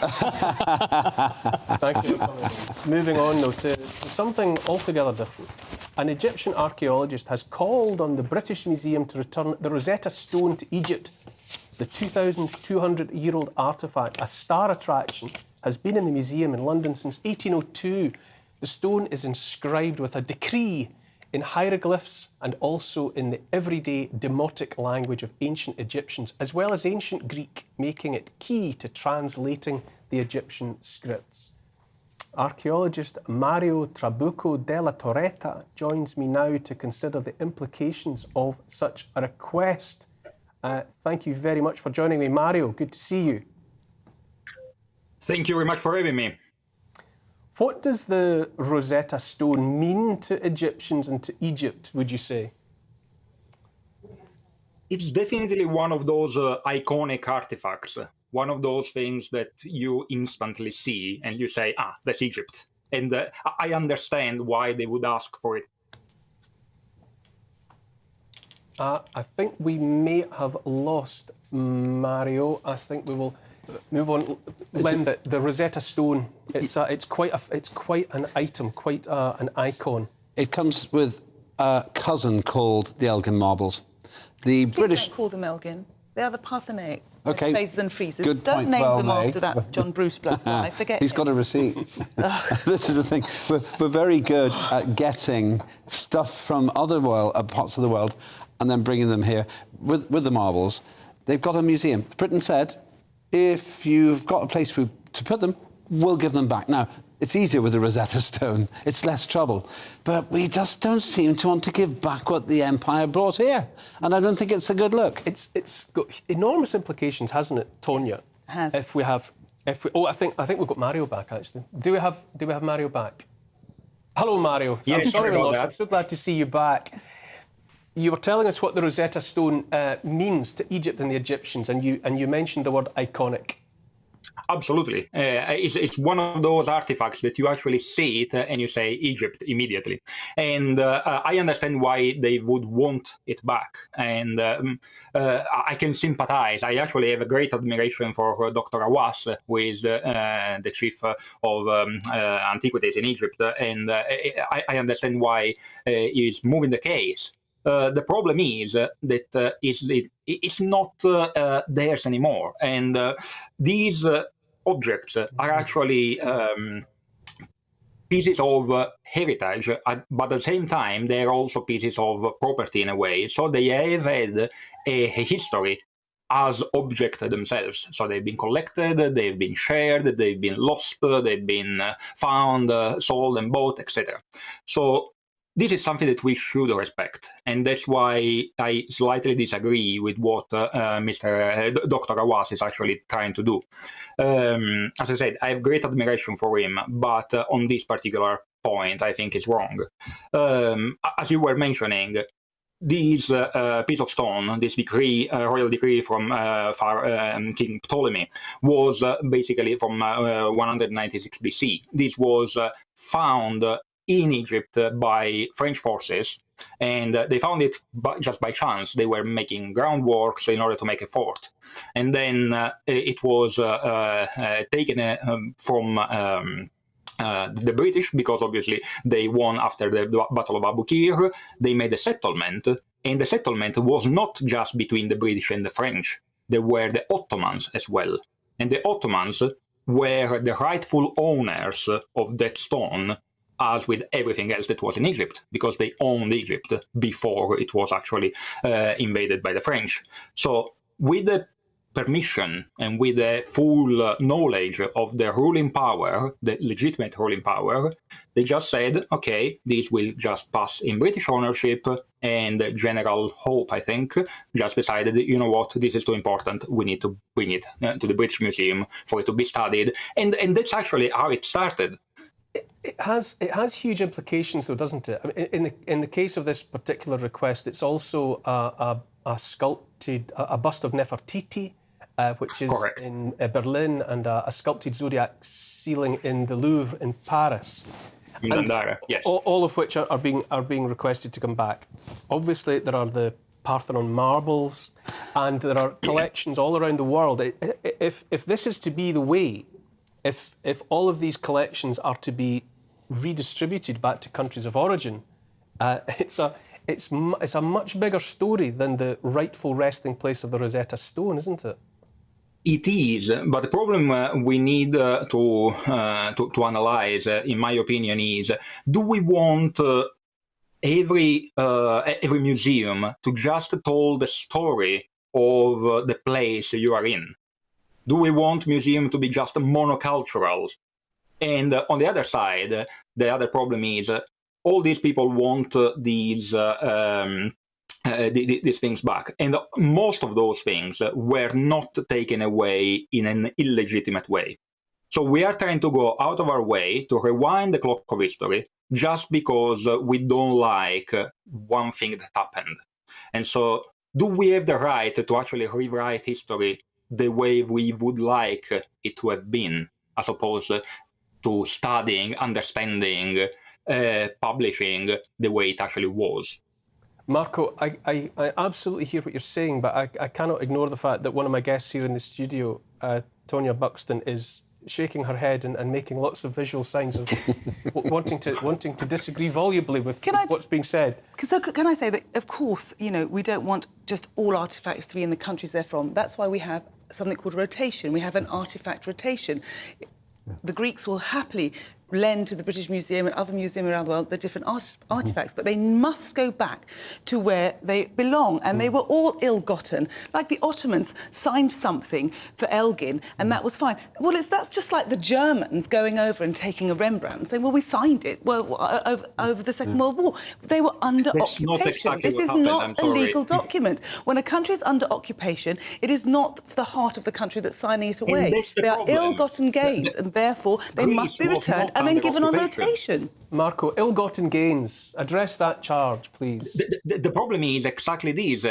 Thank you for coming in. Moving on, though, to something altogether different. An Egyptian archaeologist has called on the British Museum to return the Rosetta Stone to Egypt. The 2,200-year-old artefact, a star attraction, has been in the museum in London since 1802. The stone is inscribed with a decree in hieroglyphs and also in the everyday demotic language of ancient Egyptians, as well as ancient Greek, making it key to translating the Egyptian scripts. Archaeologist Mario Trabucco della Torretta joins me now to consider the implications of such a request. Thank you very much for joining me, Mario. Good to see you. Thank you very much for having me. What does the Rosetta Stone mean to Egyptians and to Egypt, would you say? It's definitely one of those iconic artifacts, one of those things that you instantly see and you say, that's Egypt. And I understand why they would ask for it. I think we may have lost Mario. I think we will move on. Len, the Rosetta Stone, it's quite an item, quite an icon. It comes with a cousin called the Elgin Marbles. The Please British... don't call them Elgin. They are the Parthenaic. Okay. Phases and freezes. Good Don't point. name Well them made. after that John Bruce Black guy. Forget He's him. got a receipt. This is the thing. We're very good at getting stuff from other parts of the world and then bringing them here with the marbles. They've got a museum. Britain said, if you've got a place to put them, we'll give them back. Now, it's easier with the Rosetta Stone. It's less trouble. But we just don't seem to want to give back what the Empire brought here. And I don't think it's a good look. It's got enormous implications, hasn't it, Tonya? Yes, it has. I think we've got Mario back, actually. Do we have Mario back? Hello, Mario. Yeah, I'm sorry we lost you. I'm so glad to see you back. You were telling us what the Rosetta Stone means to Egypt and the Egyptians, and you mentioned the word iconic. Absolutely. It's one of those artifacts that you actually see it and you say Egypt immediately. And I understand why they would want it back. And I can sympathize. I actually have a great admiration for Dr. Awas, who is the chief of antiquities in Egypt. And I understand why he's moving the case. The problem is that it's not theirs anymore. And these objects are actually pieces of heritage, but at the same time, they're also pieces of property in a way. So they have had a history as objects themselves. So they've been collected, they've been shared, they've been lost, they've been found, sold and bought, etc. So this is something that we should respect, and that's why I slightly disagree with what Dr. Awas is actually trying to do. As I said, I have great admiration for him, but on this particular point, I think it's wrong. As you were mentioning, this piece of stone, this decree, royal decree from King Ptolemy, was basically from 196 BC. This was found in Egypt by French forces, and they found it just by chance. They were making groundworks in order to make a fort, and then it was taken from the British, because obviously they won after the Battle of Abu Qir. They made a settlement, and the settlement was not just between the British and the French. There were the Ottomans as well, and the Ottomans were the rightful owners of that stone, as with everything else that was in Egypt, because they owned Egypt before it was actually invaded by the French. So with the permission and with the full knowledge of the ruling power, the legitimate ruling power, they just said, okay, this will just pass in British ownership, and General Hope, I think, just decided, you know what, this is too important, we need to bring it to the British Museum for it to be studied. And that's actually how it started. It has huge implications, though, doesn't it? I mean, in the case of this particular request, it's also a sculpted a bust of Nefertiti, which is Correct. In Berlin, and a sculpted zodiac ceiling in the Louvre in Paris. In Andara, yes. All of which are being requested to come back. Obviously, there are the Parthenon marbles, and there are collections all around the world. If this is to be the way, if all of these collections are to be redistributed back to countries of origin, it's a much bigger story than the rightful resting place of the Rosetta Stone, isn't it? It is, but the problem we need to analyze, in my opinion, is: do we want every museum to just tell the story of the place you are in? Do we want museum to be just monocultural? And on the other side, the other problem is all these people want these things back. And most of those things were not taken away in an illegitimate way. So we are trying to go out of our way to rewind the clock of history just because we don't like one thing that happened. And so do we have the right to actually rewrite history the way we would like it to have been, as opposed to studying, understanding, publishing the way it actually was? Marco, I absolutely hear what you're saying, but I cannot ignore the fact that one of my guests here in the studio, Tonya Buxton, is shaking her head and making lots of visual signs of wanting to disagree volubly with what's being said. So can I say that, of course, we don't want just all artefacts to be in the countries they're from. That's why we have something called rotation. We have an artefact rotation. The Greeks will happily lend to the British Museum and other museums around the world the different artefacts, but they must go back to where they belong, and they were all ill-gotten. Like the Ottomans signed something for Elgin, and that was fine. Well, that's just like the Germans going over and taking a Rembrandt and saying, well, we signed it over the Second World War. They were under occupation. Exactly this is not a legal document. When a country is under occupation, it is not the heart of the country that's signing it away. They are ill-gotten gains, and therefore they must be returned and then given on occupation. rotation. Marco, ill-gotten gains. Address that charge, please. The problem is exactly this.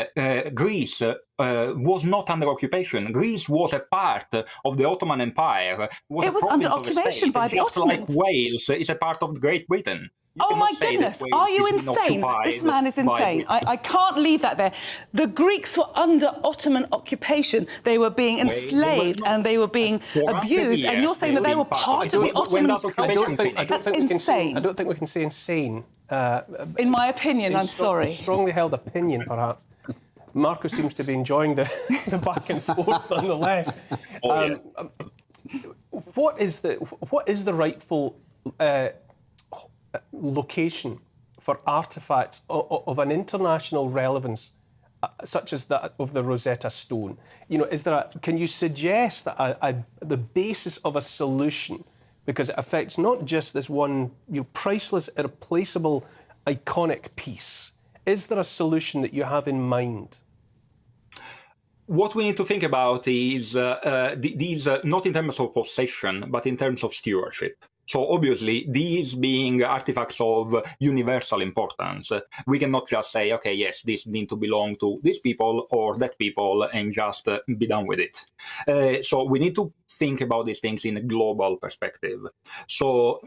Greece was not under occupation. Greece was a part of the Ottoman Empire. It was under occupation by the Ottomans. Just like Wales is a part of Great Britain. Oh my goodness, are you insane? This man is insane. I can't leave that there. The Greeks were under Ottoman occupation. They were being enslaved and they were being abused, and you're saying that they were part of the Ottoman occupation? That's insane. I don't think we can say insane. In my opinion, I'm sorry. A strongly held opinion, perhaps. Marco seems to be enjoying the back and forth nonetheless. What is the rightful location for artefacts of an international relevance, such as that of the Rosetta Stone? You know, can you suggest that the basis of a solution, because it affects not just this one, priceless, irreplaceable, iconic piece? Is there a solution that you have in mind? What we need to think about is these not in terms of possession, but in terms of stewardship. So obviously, these being artifacts of universal importance, we cannot just say, okay, yes, this need to belong to these people or that people and just be done with it. So we need to think about these things in a global perspective. So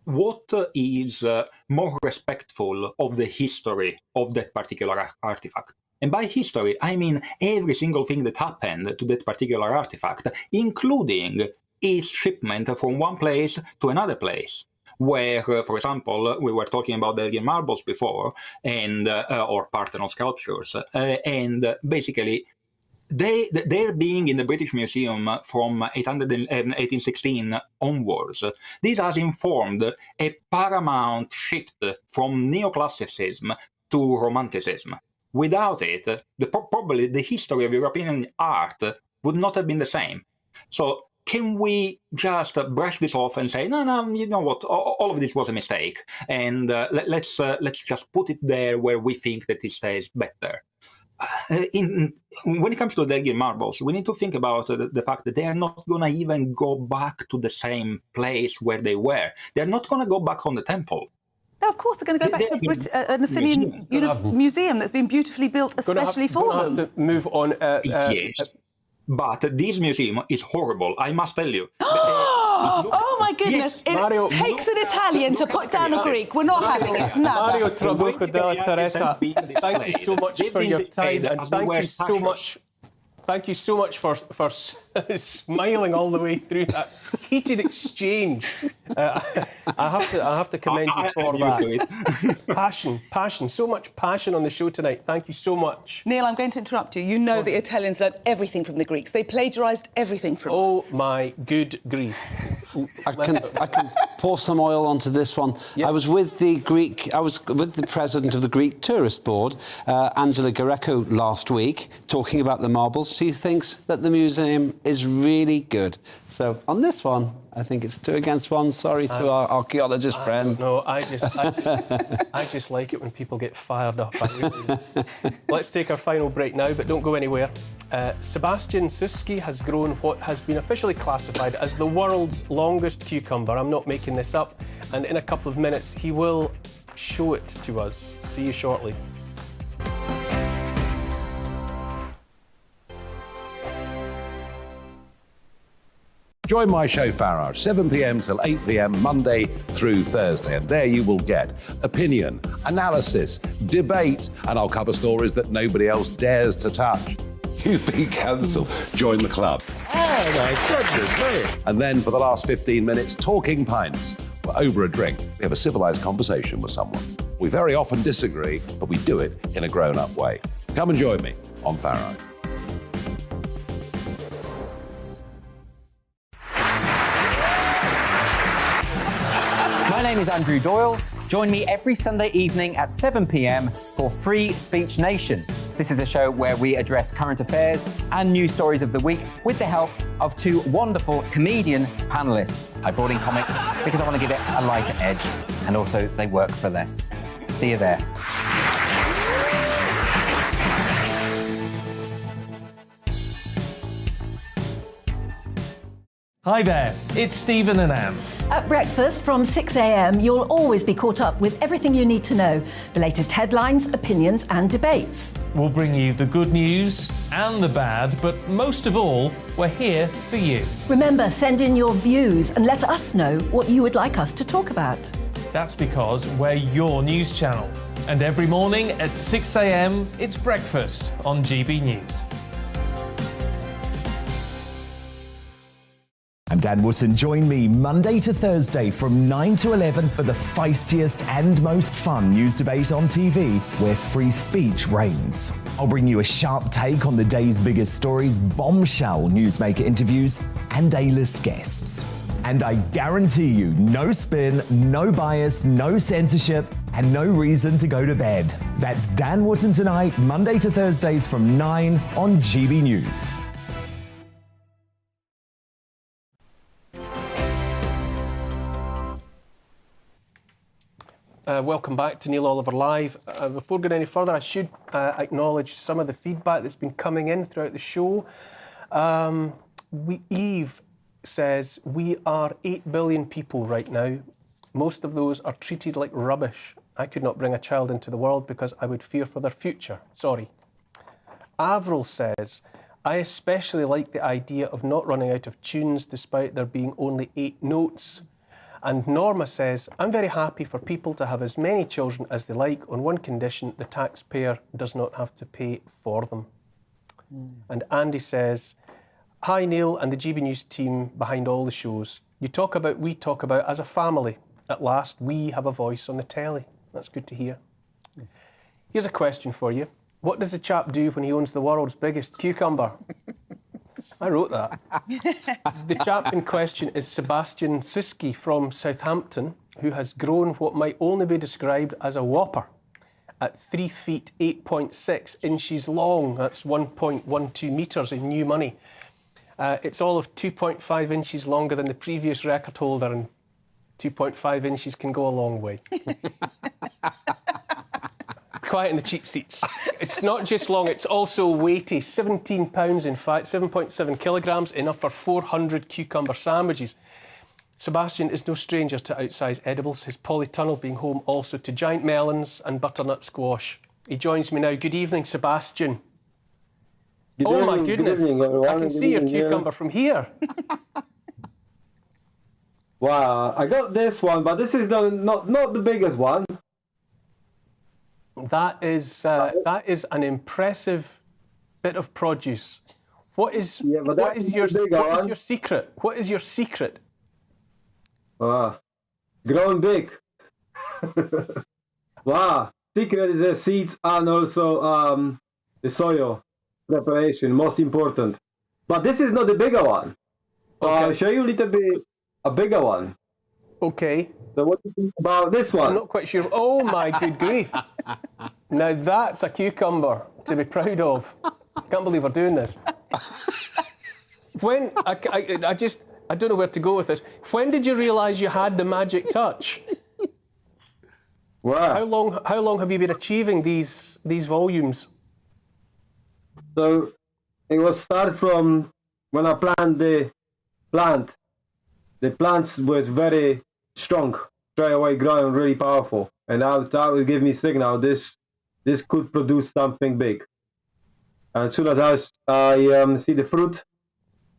what is more respectful of the history of that particular artifact? And by history, I mean every single thing that happened to that particular artifact, including its shipment from one place to another place. Where, for example, we were talking about the Elgin marbles before, and or Parthenon sculptures, and basically, they're being in the British Museum from 1816 onwards. This has informed a paramount shift from neoclassicism to Romanticism. Without it, probably the history of European art would not have been the same. So can we just brush this off and say, no, you know what, all of this was a mistake, and let's just put it there where we think that it stays better? When it comes to the Elgin marbles, we need to think about the fact that they are not going to even go back to the same place where they were. They're not going to go back on the temple. No, of course, they're going to go back to an Athenian museum that's been beautifully built especially for them. Have to move on. Yes. But this museum is horrible, I must tell you. Oh my goodness! Yes, Mario, it takes an Italian to put down a Greek. We're not having it. Mario Trabucco della Teresa, thank you so much for your time, and thank you so much for smiling all the way through that heated exchange. I have to commend you for that. Passion, so much passion on the show tonight. Thank you so much. Neil, I'm going to interrupt you. You know the Italians learned everything from the Greeks. They plagiarised everything from us. Oh my good grief. I can pour some oil onto this one. Yep. I was with the president of the Greek Tourist Board, Angela Greco, last week, talking about the marbles. She thinks that the museum is really good. So on this one, I think it's 2 against 1. Sorry to our archaeologist friend. No, I just like it when people get fired up. Let's take our final break now, but don't go anywhere. Sebastian Suski has grown what has been officially classified as the world's longest cucumber. I'm not making this up. And in a couple of minutes, he will show it to us. See you shortly. Join my show Farage, 7 p.m. till 8 p.m. Monday through Thursday, and there you will get opinion, analysis, debate, and I'll cover stories that nobody else dares to touch. You've been cancelled. Join the club. Oh my goodness me. And then for the last 15 minutes, talking pints. We're over a drink. We have a civilised conversation with someone. We very often disagree, but we do it in a grown-up way. Come and join me on Farage. My name is Andrew Doyle. Join me every Sunday evening at 7 p.m. for Free Speech Nation. This is a show where we address current affairs and news stories of the week with the help of 2 wonderful comedian panellists. I brought in comics because I want to give it a lighter edge, and also they work for less. See you there. Hi there, it's Stephen and Anne. At breakfast from 6 a.m, you'll always be caught up with everything you need to know, the latest headlines, opinions and debates. We'll bring you the good news and the bad, but most of all, we're here for you. Remember, send in your views and let us know what you would like us to talk about. That's because we're your news channel. And every morning at 6 a.m, it's breakfast on GB News. I'm Dan Wootton. Join me Monday to Thursday from 9 to 11 for the feistiest and most fun news debate on TV, where free speech reigns. I'll bring you a sharp take on the day's biggest stories, bombshell newsmaker interviews, and A-list guests. And I guarantee you, no spin, no bias, no censorship, and no reason to go to bed. That's Dan Wootton Tonight, Monday to Thursdays from 9 on GB News. Welcome back to Neil Oliver Live. Before going any further, I should acknowledge some of the feedback that's been coming in throughout the show. Eve says, we are 8 billion people right now. Most of those are treated like rubbish. I could not bring a child into the world because I would fear for their future. Sorry. Avril says, I especially like the idea of not running out of tunes despite there being only 8 notes. And Norma says, I'm very happy for people to have as many children as they like on one condition: the taxpayer does not have to pay for them. And Andy says, hi Neil and the GB News team behind all the shows. We talk about as a family. At last, we have a voice on the telly. That's good to hear. Here's a question for you. What does the chap do when he owns the world's biggest cucumber? I wrote that. The chap in question is Sebastian Siski from Southampton, who has grown what might only be described as a whopper at 3 feet 8.6 inches long. That's 1.12 metres in new money. It's all of 2.5 inches longer than the previous record holder, and 2.5 inches can go a long way. Quiet in the cheap seats. It's not just long, it's also weighty. 17 pounds in fact, 7.7 kilograms, enough for 400 cucumber sandwiches. Sebastian is no stranger to outsized edibles, his polytunnel being home also to giant melons and butternut squash. He joins me now. Good evening, Sebastian. Oh my goodness, I can see your cucumber from here. Wow, I got this one, but this is not the biggest one. That is an impressive bit of produce. What is your secret? What is your secret? Growing big. Wow, secret is the seeds and also the soil preparation, most important. But this is not the bigger one. Okay. I'll show you a little bit a bigger one. Okay. So what do you think about this one? I'm not quite sure. Oh my good grief. Now that's a cucumber to be proud of. I can't believe we're doing this. When I don't know where to go with this. When did you realise you had the magic touch? Wow. How long have you been achieving these volumes? So it was started from when I planted the plant. The plants was very strong, straight away growing really powerful, and that would give me signal this could produce something big. And as soon as I see the fruit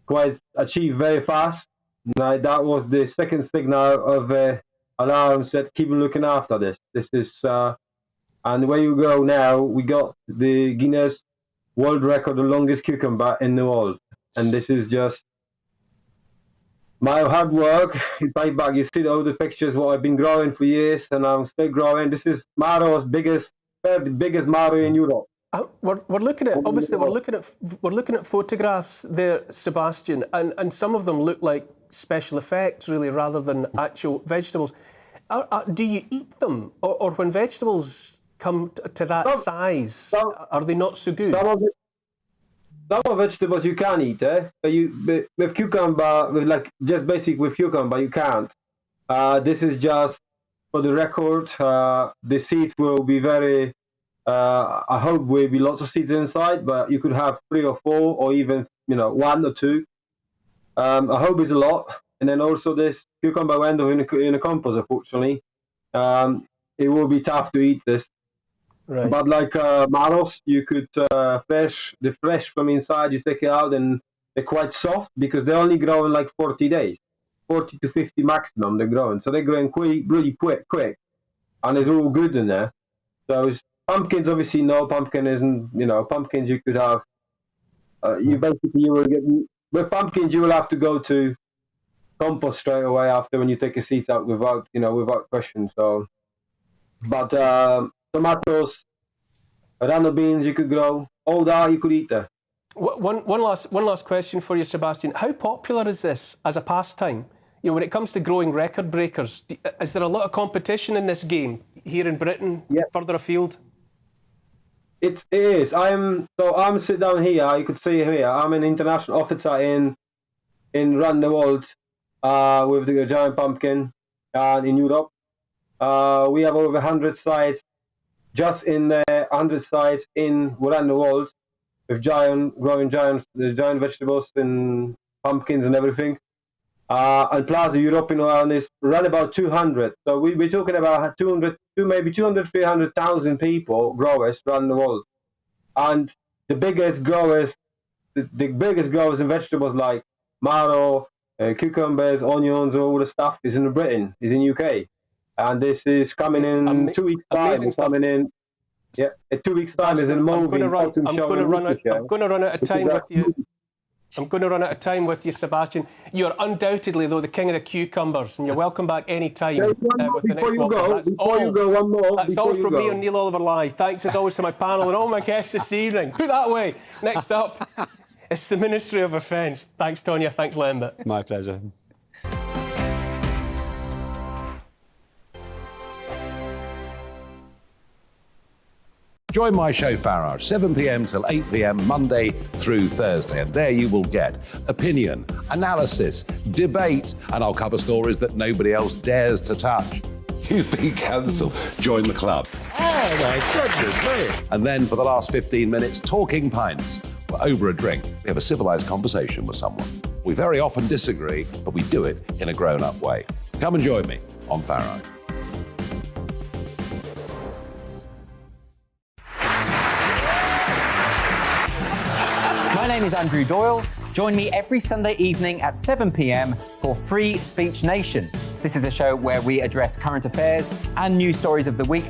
quite achieve very fast, that was the second signal of alarm said keep looking after this. This is and where you go now, we got the Guinness World Record, the longest cucumber in the world, and this is just my hard work. It's paid back. You see all the pictures what I've been growing for years, and I'm still growing. This is Maro's biggest Maro in Europe. We're looking at we're looking at photographs there, Sebastian, and some of them look like special effects really rather than actual vegetables. Do you eat them, or when vegetables come to that size, are they not so good? Some of vegetables you can eat, but with cucumber, with cucumber you can't. This is just for the record. The seeds will be very. I hope will be lots of seeds inside, but you could have 3 or 4, or even 1 or 2. I hope it's a lot. And then also this cucumber went off in a compost, unfortunately. It will be tough to eat this. Right. But like marrows, you could the fresh from inside, you take it out and they're quite soft because they only grow in like 40 days. 40 to 50 maximum they're growing. So they're growing really quick. And it's all good in there. So pumpkins, obviously, no, pumpkin isn't, pumpkins you could have, you will get, with pumpkins you will have to go to compost straight away after when you take the seeds out without question. So, but tomatoes, runner beans you could grow, all that you could eat there. One last question for you, Sebastian. How popular is this as a pastime? When it comes to growing record breakers, is there a lot of competition in this game here in Britain, further afield? It is. I'm sitting down here. You could see here. I'm an international officer in around the world with the giant pumpkin in Europe. We have over 100 sites, just in the 100 sites around the world with growing giant vegetables and pumpkins and everything. And plus the European one is around about 200. So we're talking about 300,000 people, growers around the world. And the biggest growers in vegetables like marrow, cucumbers, onions, all the stuff is in Britain, is in UK. And this is coming in 2 weeks' time. It's coming in. Yeah, in 2 weeks' time is in movie. I'm going to run out of time with you. I'm going to run out of time with you, Sebastian. You're undoubtedly, though, the king of the cucumbers, and you're welcome back any time. Before you go, one more. That's all from me on Neil Oliver Live. Thanks, as always, to my panel and all my guests this evening. Put that away. Next up, it's the Ministry of Defence. Thanks, Tonya. Thanks, Lambert. My pleasure. Join my show Farage, 7 p.m. till 8 p.m. Monday through Thursday. And there you will get opinion, analysis, debate, and I'll cover stories that nobody else dares to touch. You've been cancelled. Join the club. Oh, my goodness me. And then for the last 15 minutes, talking pints. We're over a drink. We have a civilised conversation with someone. We very often disagree, but we do it in a grown-up way. Come and join me on Farage. My name is Andrew Doyle. Join me every Sunday evening at 7 p.m. for Free Speech Nation. This is a show where we address current affairs and news stories of the week